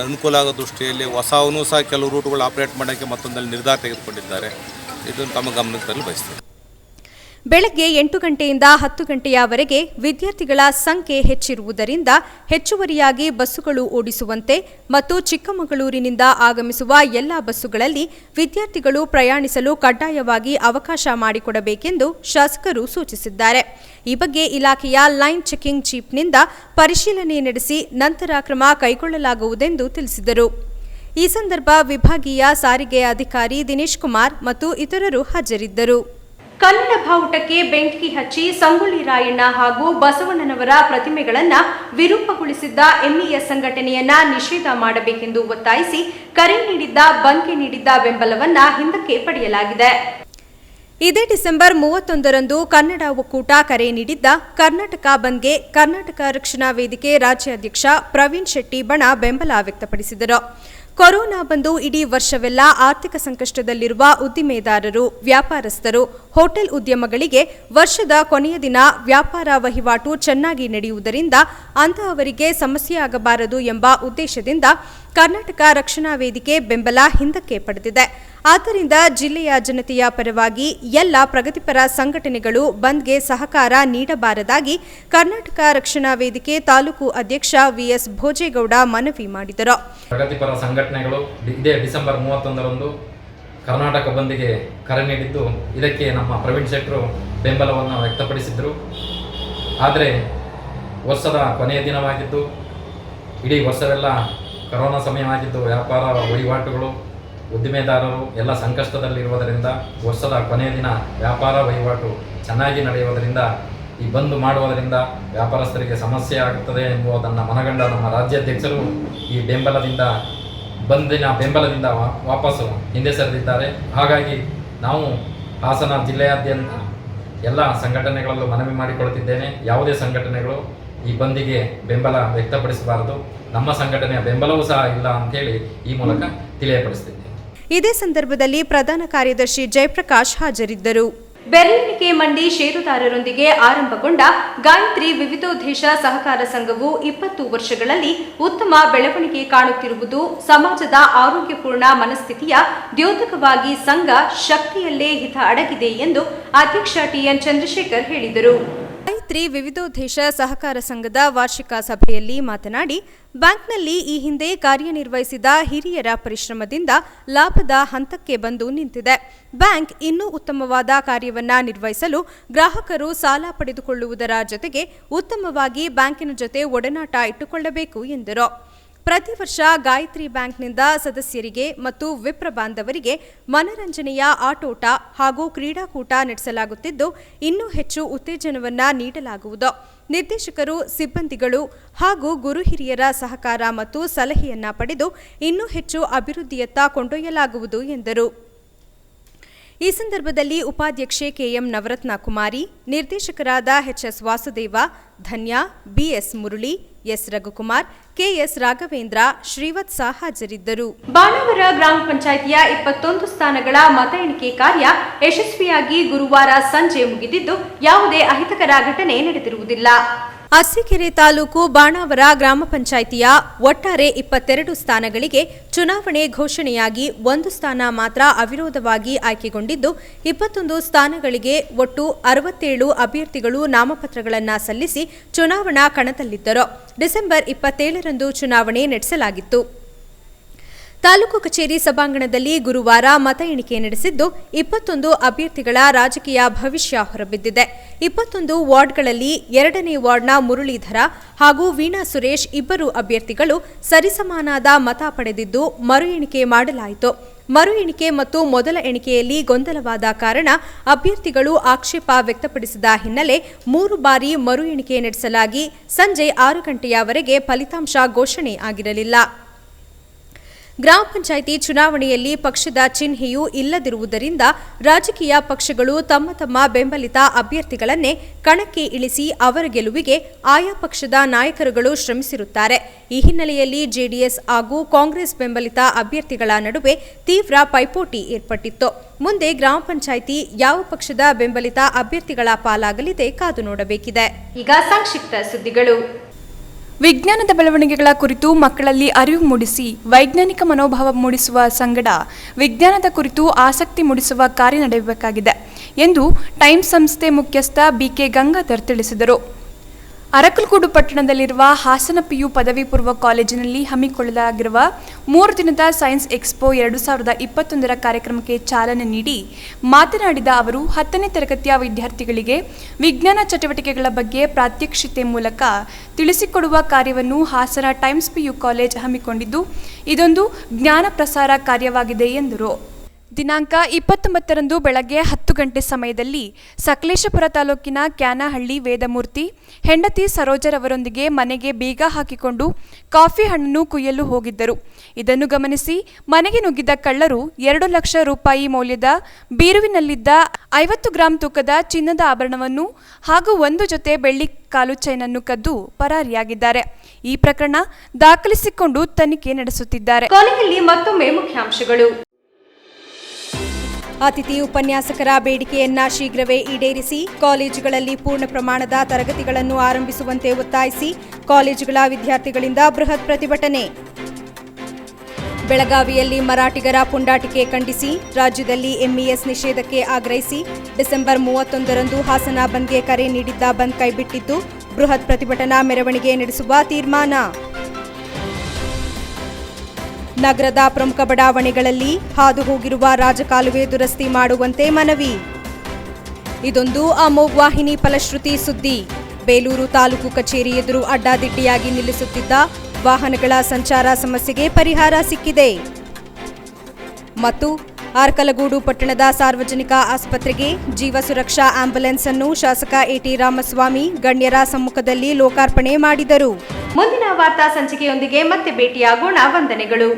ಅನುಕೂಲ ಆಗೋ ದೃಷ್ಟಿಯಲ್ಲಿ ಹೊಸವೂ ಸಹ ಕೆಲವು ರೂಟ್ಗಳು ಆಪ್ರೇಟ್ ಮಾಡೋಕ್ಕೆ ಮತ್ತೊಂದಲ್ಲಿ ನಿರ್ಧಾರ ತೆಗೆದುಕೊಂಡಿದ್ದಾರೆ. ಇದನ್ನು ತಮ್ಮ ಗಮನಕ್ಕೆ ತರಲು ಬಯಸ್ತೇನೆ. ಬೆಳಗ್ಗೆ 8 ಗಂಟೆಯಿಂದ 10 ಗಂಟೆಯವರೆಗೆ ವಿದ್ಯಾರ್ಥಿಗಳ ಸಂಖ್ಯೆ ಹೆಚ್ಚಿರುವುದರಿಂದ ಹೆಚ್ಚುವರಿಯಾಗಿ ಬಸ್ಸುಗಳು ಓಡಿಸುವಂತೆ ಮತ್ತು ಚಿಕ್ಕಮಗಳೂರಿನಿಂದ ಆಗಮಿಸುವ ಎಲ್ಲ ಬಸ್ಸುಗಳಲ್ಲಿ ವಿದ್ಯಾರ್ಥಿಗಳು ಪ್ರಯಾಣಿಸಲು ಕಡ್ಡಾಯವಾಗಿ ಅವಕಾಶ ಮಾಡಿಕೊಡಬೇಕೆಂದು ಶಾಸಕರು ಸೂಚಿಸಿದ್ದಾರೆ. ಈ ಬಗ್ಗೆ ಇಲಾಖೆಯ ಲೈನ್ ಚೆಕಿಂಗ್ ಚೀಫ್ನಿಂದ ಪರಿಶೀಲನೆ ನಡೆಸಿ ನಂತರ ಕ್ರಮ ಕೈಗೊಳ್ಳಲಾಗುವುದೆಂದು ತಿಳಿಸಿದರು. ಈ ಸಂದರ್ಭ ವಿಭಾಗೀಯ ಸಾರಿಗೆ ಅಧಿಕಾರಿ ದಿನೇಶ್ ಕುಮಾರ್ ಮತ್ತು ಇತರರು ಹಾಜರಿದ್ದರು. ಕನ್ನಡ ಬಾವುಟಕ್ಕೆ ಬೆಂಕಿ ಹಚ್ಚಿ ಸಂಗೊಳ್ಳಿ ರಾಯಣ್ಣ ಹಾಗೂ ಬಸವಣ್ಣನವರ ಪ್ರತಿಮೆಗಳನ್ನು ವಿರೂಪಗೊಳಿಸಿದ್ದ ಎಂಇಎಸ್ ಸಂಘಟನೆಯನ್ನ ನಿಷೇಧ ಮಾಡಬೇಕೆಂದು ಒತ್ತಾಯಿಸಿ ಕರೆ ನೀಡಿದ್ದ ಬಂದ್ಗೆ ನೀಡಿದ್ದ ಬೆಂಬಲವನ್ನ ಹಿಂದಕ್ಕೆ ಪಡೆಯಲಾಗಿದೆ. ಇದೇ ಡಿಸೆಂಬರ್ 31ರಂದು ಕನ್ನಡ ಒಕ್ಕೂಟ ಕರೆ ನೀಡಿದ್ದ ಕರ್ನಾಟಕ ಬಂದ್ಗೆ ಕರ್ನಾಟಕ ರಕ್ಷಣಾ ವೇದಿಕೆ ರಾಜ್ಯಾಧ್ಯಕ್ಷ ಪ್ರವೀಣ್ ಶೆಟ್ಟಿ ಬಣ ಬೆಂಬಲ ವ್ಯಕ್ತಪಡಿಸಿದರು. ಕೊರೋನಾ ಬಂದು ಇಡೀ ವರ್ಷವೆಲ್ಲ ಆರ್ಥಿಕ ಸಂಕಷ್ಟದಲ್ಲಿರುವ ಉದ್ದಿಮೆದಾರರು, ವ್ಯಾಪಾರಸ್ಥರು, ಹೋಟೆಲ್ ಉದ್ಯಮಗಳಿಗೆ ವರ್ಷದ ಕೊನೆಯ ದಿನ ವ್ಯಾಪಾರ ವಹಿವಾಟು ಚೆನ್ನಾಗಿ ನಡೆಯುವುದರಿಂದ ಅಂತಹವರಿಗೆ ಸಮಸ್ಯೆಯಾಗಬಾರದು ಎಂಬ ಉದ್ದೇಶದಿಂದ ಕರ್ನಾಟಕ ರಕ್ಷಣಾ ವೇದಿಕೆ ಬೆಂಬಲ ಹಿಂದಕ್ಕೆ ಪಡೆದಿದೆ. ಆದ್ದರಿಂದ ಜಿಲ್ಲೆಯ ಜನತೆಯ ಪರವಾಗಿ ಎಲ್ಲ ಪ್ರಗತಿಪರ ಸಂಘಟನೆಗಳು ಬಂದ್ಗೆ ಸಹಕಾರ ನೀಡಬಾರದಾಗಿ ಕರ್ನಾಟಕ ರಕ್ಷಣಾ ವೇದಿಕೆ ತಾಲೂಕು ಅಧ್ಯಕ್ಷ ವಿಎಸ್ ಭೋಜೇಗೌಡ ಮನವಿ ಮಾಡಿದರು. ಪ್ರಗತಿಪರ ಸಂಘಟನೆಗಳು ಇದೇ ಡಿಸೆಂಬರ್ 31ರಂದು ಕರ್ನಾಟಕ ಬಂದ್ಗೆ ಕರೆ ನೀಡಿದ್ದು, ಇದಕ್ಕೆ ನಮ್ಮ ಪ್ರವೀಣ್ ಶೆಟ್ಟರು ಬೆಂಬಲವನ್ನು ವ್ಯಕ್ತಪಡಿಸಿದ್ದರು. ಆದರೆ ವರ್ಷದ ಕೊನೆಯ ದಿನವಾಗಿದ್ದು ಇಡೀ ವರ್ಷವೆಲ್ಲ ಕರೋನಾ ಸಮಯವಾಗಿದ್ದು ವ್ಯಾಪಾರ ವಹಿವಾಟುಗಳು, ಉದ್ದಿಮೆದಾರರು ಎಲ್ಲ ಸಂಕಷ್ಟದಲ್ಲಿರುವುದರಿಂದ ವರ್ಷದ ಕೊನೆಯ ದಿನ ವ್ಯಾಪಾರ ವಹಿವಾಟು ಚೆನ್ನಾಗಿ ನಡೆಯುವುದರಿಂದ ಈ ಬಂದ್ ಮಾಡುವುದರಿಂದ ವ್ಯಾಪಾರಸ್ಥರಿಗೆ ಸಮಸ್ಯೆ ಆಗುತ್ತದೆ ಎಂಬುದನ್ನು ಮನಗಂಡ ನಮ್ಮ ರಾಜ್ಯಾಧ್ಯಕ್ಷರು ಈ ಬಂದಿನ ಬೆಂಬಲದಿಂದ ವಾಪಸ್ಸು ಹಿಂದೆ ಸರಿದಿದ್ದಾರೆ. ಹಾಗಾಗಿ ನಾವು ಹಾಸನ ಜಿಲ್ಲೆಯಾದ್ಯಂತ ಎಲ್ಲ ಸಂಘಟನೆಗಳಲ್ಲೂ ಮನವಿ ಮಾಡಿಕೊಳ್ಳುತ್ತಿದ್ದೇನೆ, ಯಾವುದೇ ಸಂಘಟನೆಗಳು ಈ ಬಂದಿಗೆ ಬೆಂಬಲ ವ್ಯಕ್ತಪಡಿಸಬಾರದು. ನಮ್ಮ ಸಂಘಟನೆಯ ಬೆಂಬಲವೂ ಸಹ ಇಲ್ಲ ಅಂತೇಳಿ ಈ ಮೂಲಕ ತಿಳಿಯಪಡಿಸುತ್ತಿದ್ದೇನೆ. ಇದೇ ಸಂದರ್ಭದಲ್ಲಿ ಪ್ರಧಾನ ಕಾರ್ಯದರ್ಶಿ ಜಯಪ್ರಕಾಶ್ ಹಾಜರಿದ್ದರು. ಬೆರಳೆಣಿಕೆ ಮಂಡಿ ಷೇರುದಾರರೊಂದಿಗೆ ಆರಂಭಗೊಂಡ ಗಾಯತ್ರಿ ವಿವಿಧೋದ್ದೇಶ ಸಹಕಾರ ಸಂಘವು 20 ವರ್ಷಗಳಲ್ಲಿ ಉತ್ತಮ ಬೆಳವಣಿಗೆ ಕಾಣುತ್ತಿರುವುದು ಸಮಾಜದ ಆರೋಗ್ಯಪೂರ್ಣ ಮನಸ್ಥಿತಿಯ ದ್ಯೋತಕವಾಗಿ ಸಂಘ ಶಕ್ತಿಯಲ್ಲೇ ಹಿತ ಅಡಗಿದೆ ಎಂದು ಅಧ್ಯಕ್ಷ ಟಿಎನ್ ಚಂದ್ರಶೇಖರ್ ಹೇಳಿದರು. ಗಾಯತ್ರಿ ವಿವಿಧೋದ್ದೇಶ ಸಹಕಾರ ಸಂಘದ ವಾರ್ಷಿಕ ಸಭೆಯಲ್ಲಿ ಮಾತನಾಡಿ, ಬ್ಯಾಂಕ್ನಲ್ಲಿ ಈ ಹಿಂದೆ ಕಾರ್ಯನಿರ್ವಹಿಸಿದ ಹಿರಿಯರ ಪರಿಶ್ರಮದಿಂದ ಲಾಭದ ಹಂತಕ್ಕೆ ಬಂದು ನಿಂತಿದೆ. ಬ್ಯಾಂಕ್ ಇನ್ನೂ ಉತ್ತಮವಾದ ಕಾರ್ಯವನ್ನ ನಿರ್ವಹಿಸಲು ಗ್ರಾಹಕರು ಸಾಲ ಪಡೆದುಕೊಳ್ಳುವುದರ ಜೊತೆಗೆ ಉತ್ತಮವಾಗಿ ಬ್ಯಾಂಕಿನ ಜೊತೆ ಒಡನಾಟ ಇಟ್ಟುಕೊಳ್ಳಬೇಕು ಎಂದರು. ಪ್ರತಿ ವರ್ಷ ಗಾಯತ್ರಿ ಬ್ಯಾಂಕ್ನಿಂದ ಸದಸ್ಯರಿಗೆ ಮತ್ತು ವಿಪ್ರ ಬಾಂಧವರಿಗೆ ಮನರಂಜನೆಯ ಆಟೋಟ ಹಾಗೂ ಕ್ರೀಡಾಕೂಟ ನಡೆಸಲಾಗುತ್ತಿದ್ದು, ಇನ್ನೂ ಹೆಚ್ಚು ಉತ್ತೇಜನವನ್ನ ನೀಡಲಾಗುವುದು. ನಿರ್ದೇಶಕರು, ಸಿಬ್ಬಂದಿಗಳು ಹಾಗೂ ಗುರು ಹಿರಿಯರ ಸಹಕಾರ ಮತ್ತು ಸಲಹೆಯನ್ನ ಪಡೆದು ಇನ್ನೂ ಹೆಚ್ಚು ಅಭಿವೃದ್ಧಿಯತ್ತ ಕೊಂಡೊಯ್ಯಲಾಗುವುದು ಎಂದರು. ಈ ಸಂದರ್ಭದಲ್ಲಿ ಉಪಾಧ್ಯಕ್ಷೆ ಕೆಎಂ ನವರತ್ನ ಕುಮಾರಿ, ನಿರ್ದೇಶಕರಾದ HS Vasudeva, Dhanya, BS Murali, S Raghukumar, KS Raghavendra, Srivatsa ಹಾಜರಿದ್ದರು. ಬಾಣಾವರ ಗ್ರಾಮ ಪಂಚಾಯಿತಿಯ 21 ಸ್ಥಾನಗಳ ಮತ ಎಣಿಕೆ ಕಾರ್ಯ ಯಶಸ್ವಿಯಾಗಿ ಗುರುವಾರ ಸಂಜೆ ಮುಗಿದಿದ್ದು, ಯಾವುದೇ ಅಹಿತಕರ ಘಟನೆ ನಡೆದಿರುವುದಿಲ್ಲ. ಅರಸೀಕೆರೆ ತಾಲೂಕು ಬಾಣಾವರ ಗ್ರಾಮ ಪಂಚಾಯಿತಿಯ ಒಟ್ಟಾರೆ 22 ಸ್ಥಾನಗಳಿಗೆ ಚುನಾವಣೆ ಘೋಷಣೆಯಾಗಿ 1 ಸ್ಥಾನ ಮಾತ್ರ ಅವಿರೋಧವಾಗಿ ಆಯ್ಕೆಗೊಂಡಿದ್ದು, 21 ಸ್ಥಾನಗಳಿಗೆ ಒಟ್ಟು 67 ಅಭ್ಯರ್ಥಿಗಳು ನಾಮಪತ್ರಗಳನ್ನು ಸಲ್ಲಿಸಿ ಚುನಾವಣಾ ಕಣದಲ್ಲಿದ್ದರು. ಡಿಸೆಂಬರ್ 27ರಂದು ಚುನಾವಣೆ ನಡೆಸಲಾಗಿತ್ತು. ತಾಲೂಕು ಕಚೇರಿ ಸಭಾಂಗಣದಲ್ಲಿ ಗುರುವಾರ ಮತ ಎಣಿಕೆ ನಡೆಸಿದ್ದು, 21 ಅಭ್ಯರ್ಥಿಗಳ ರಾಜಕೀಯ ಭವಿಷ್ಯ ಹೊರಬಿದ್ದಿದೆ. 21 ವಾರ್ಡ್ಗಳಲ್ಲಿ 2ನೇ ವಾರ್ಡ್ನ ಮುರಳೀಧರ ಹಾಗೂ ವೀಣಾ ಸುರೇಶ್ ಇಬ್ಬರು ಅಭ್ಯರ್ಥಿಗಳು ಸರಿಸಮಾನಾದ ಮತ ಪಡೆದಿದ್ದು, ಮರು ಎಣಿಕೆ ಮಾಡಲಾಯಿತು. ಮರು ಎಣಿಕೆ ಮತ್ತು ಮೊದಲ ಎಣಿಕೆಯಲ್ಲಿ ಗೊಂದಲವಾದ ಕಾರಣ ಅಭ್ಯರ್ಥಿಗಳು ಆಕ್ಷೇಪ ವ್ಯಕ್ತಪಡಿಸಿದ ಹಿನ್ನೆಲೆ 3 ಬಾರಿ ಮರು ಎಣಿಕೆ ನಡೆಸಲಾಗಿ ಸಂಜೆ 6 ಗಂಟೆಯವರೆಗೆ ಫಲಿತಾಂಶ ಘೋಷಣೆ ಆಗಿರಲಿಲ್ಲ. ಗ್ರಾಮ ಪಂಚಾಯಿತಿ ಚುನಾವಣೆಯಲ್ಲಿ ಪಕ್ಷದ ಚಿಹ್ನೆಯೂ ಇಲ್ಲದಿರುವುದರಿಂದ ರಾಜಕೀಯ ಪಕ್ಷಗಳು ತಮ್ಮ ತಮ್ಮ ಬೆಂಬಲಿತ ಅಭ್ಯರ್ಥಿಗಳನ್ನೇ ಕಣಕ್ಕೆ ಇಳಿಸಿ ಅವರ ಗೆಲುವಿಗೆ ಆಯಾ ಪಕ್ಷದ ನಾಯಕರುಗಳು ಶ್ರಮಿಸಿರುತ್ತಾರೆ. ಈ ಹಿನ್ನೆಲೆಯಲ್ಲಿ ಜೆಡಿಎಸ್ ಹಾಗೂ ಕಾಂಗ್ರೆಸ್ ಬೆಂಬಲಿತ ಅಭ್ಯರ್ಥಿಗಳ ನಡುವೆ ತೀವ್ರ ಪೈಪೋಟಿ ಏರ್ಪಟ್ಟಿತ್ತು. ಮುಂದೆ ಗ್ರಾಮ ಪಂಚಾಯಿತಿ ಯಾವ ಪಕ್ಷದ ಬೆಂಬಲಿತ ಅಭ್ಯರ್ಥಿಗಳ ಪಾಲಾಗಲಿದೆ ಕಾದು ನೋಡಬೇಕಿದೆ. ಈಗ ಸಂಕ್ಷಿಪ್ತ ಸುದ್ದಿಗಳು. ವಿಜ್ಞಾನದ ಬೆಳವಣಿಗೆಗಳ ಕುರಿತು ಮಕ್ಕಳಲ್ಲಿ ಅರಿವು ಮೂಡಿಸಿ ವೈಜ್ಞಾನಿಕ ಮನೋಭಾವ ಮೂಡಿಸುವ ಸಂಗಡ ವಿಜ್ಞಾನದ ಕುರಿತು ಆಸಕ್ತಿ ಮೂಡಿಸುವ ಕಾರ್ಯ ನಡೆಯಬೇಕಾಗಿದೆ ಎಂದು ಟೈಮ್ಸ್ ಸಂಸ್ಥೆ ಮುಖ್ಯಸ್ಥ ಬಿಕೆ ಗಂಗಾಧರ್ ತಿಳಿಸಿದರು. ಅರಕಲಗೂಡು ಪಟ್ಟಣದಲ್ಲಿರುವ ಹಾಸನ ಪಿಯು ಪದವಿ ಪೂರ್ವ ಕಾಲೇಜಿನಲ್ಲಿ ಹಮ್ಮಿಕೊಳ್ಳಲಾಗಿರುವ 3 ದಿನದ ಸೈನ್ಸ್ ಎಕ್ಸ್ಪೋ 2021 ಕಾರ್ಯಕ್ರಮಕ್ಕೆ ಚಾಲನೆ ನೀಡಿ ಮಾತನಾಡಿದ ಅವರು, 10ನೇ ತರಗತಿಯ ವಿದ್ಯಾರ್ಥಿಗಳಿಗೆ ವಿಜ್ಞಾನ ಚಟುವಟಿಕೆಗಳ ಬಗ್ಗೆ ಪ್ರಾತ್ಯಕ್ಷಿತೆ ಮೂಲಕ ತಿಳಿಸಿಕೊಡುವ ಕಾರ್ಯವನ್ನು ಹಾಸನ ಟೈಮ್ಸ್ ಪಿಯು ಕಾಲೇಜ್ ಹಮ್ಮಿಕೊಂಡಿದ್ದು, ಇದೊಂದು ಜ್ಞಾನ ಪ್ರಸಾರ ಕಾರ್ಯವಾಗಿದೆ ಎಂದರು. ದಿನಾಂಕ 29ರಂದು ಬೆಳಗ್ಗೆ 10 ಗಂಟೆ ಸಮಯದಲ್ಲಿ ಸಕಲೇಶಪುರ ತಾಲೂಕಿನ ಕ್ಯಾನಹಳ್ಳಿ ವೇದಮೂರ್ತಿ ಹೆಂಡತಿ ಸರೋಜರವರೊಂದಿಗೆ ಮನೆಗೆ ಬೀಗ ಹಾಕಿಕೊಂಡು ಕಾಫಿ ಹಣ್ಣನ್ನು ಕುಯ್ಯಲು ಹೋಗಿದ್ದರು. ಇದನ್ನು ಗಮನಿಸಿ ಮನೆಗೆ ನುಗ್ಗಿದ ಕಳ್ಳರು 2 ಲಕ್ಷ ರೂಪಾಯಿ ಮೌಲ್ಯದ ಬೀರುವಿನಲ್ಲಿದ್ದ 50 ಗ್ರಾಂ ತೂಕದ ಚಿನ್ನದ ಆಭರಣವನ್ನು ಹಾಗೂ 1 ಜೊತೆ ಬೆಳ್ಳಿ ಕಾಲು ಚೈನನ್ನು ಕದ್ದು ಪರಾರಿಯಾಗಿದ್ದಾರೆ. ಈ ಪ್ರಕರಣ ದಾಖಲಿಸಿಕೊಂಡು ತನಿಖೆ ನಡೆಸುತ್ತಿದ್ದಾರೆ. ಕೊನೆಯಲ್ಲಿ ಮತ್ತೊಮ್ಮೆ ಮುಖ್ಯಾಂಶಗಳು. ಅತಿಥಿ ಉಪನ್ಯಾಸಕರ ಬೇಡಿಕೆಯನ್ನ ಶೀಘ್ರವೇ ಈಡೇರಿಸಿ, ಕಾಲೇಜುಗಳಲ್ಲಿ ಪೂರ್ಣ ಪ್ರಮಾಣದ ತರಗತಿಗಳನ್ನು ಆರಂಭಿಸುವಂತೆ ಒತ್ತಾಯಿಸಿ ಕಾಲೇಜುಗಳ ವಿದ್ಯಾರ್ಥಿಗಳಿಂದ ಬೃಹತ್ ಪ್ರತಿಭಟನೆ. ಬೆಳಗಾವಿಯಲ್ಲಿ ಮರಾಠಿಗರ ಪುಂಡಾಟಿಕೆ ಖಂಡಿಸಿ ರಾಜ್ಯದಲ್ಲಿ ಎಂಇಎಸ್ ನಿಷೇಧಕ್ಕೆ ಆಗ್ರಹಿಸಿ ಡಿಸೆಂಬರ್ 31ರಂದು ಹಾಸನ ಬಂದ್ಗೆ ಕರೆ ನೀಡಿದ್ದ ಬಂದ್ ಕೈಬಿಟ್ಟಿದ್ದು ಬೃಹತ್ ಪ್ರತಿಭಟನಾ ಮೆರವಣಿಗೆ ನಡೆಸುವ ತೀರ್ಮಾನ. ನಗರದ ಪ್ರಮುಖ ಬಡಾವಣೆಗಳಲ್ಲಿ ಹಾದು ಹೋಗಿರುವ ರಾಜಕಾಲುವೆ ದುರಸ್ತಿ ಮಾಡುವಂತೆ ಮನವಿ. ಇದೊಂದು ಅಮೋಘ್ ವಾಹಿನಿ ಫಲಶ್ರುತಿ ಸುದ್ದಿ. ಬೇಲೂರು ತಾಲೂಕು ಕಚೇರಿ ಎದುರು ಅಡ್ಡಾದಿಡ್ಡಿಯಾಗಿ ನಿಲ್ಲಿಸುತ್ತಿದ್ದ ವಾಹನಗಳ ಸಂಚಾರ ಸಮಸ್ಯೆಗೆ ಪರಿಹಾರ ಸಿಕ್ಕಿದೆ. ಮತ್ತು ಅರ್ಕಲಗೂಡು ಪಟ್ಟಣದ ಸಾರ್ವಜನಿಕ ಆಸ್ಪತ್ರೆಗೆ ಜೀವ ಸುರಕ್ಷಾ ಆಂಬ್ಯುಲೆನ್ಸ್ ಅನ್ನು ಶಾಸಕ ಎಟಿ ರಾಮಸ್ವಾಮಿ ಗಣ್ಯರ ಸಮ್ಮುಖದಲ್ಲಿ ಲೋಕಾರ್ಪಣೆ ಮಾಡಿದರು. ಮುಂದಿನ ವಾರ್ತಾ ಸಂಚಿಕೆಯೊಂದಿಗೆ ಮತ್ತೆ ಭೇಟಿಯಾಗೋಣ. ವಂದನೆಗಳು.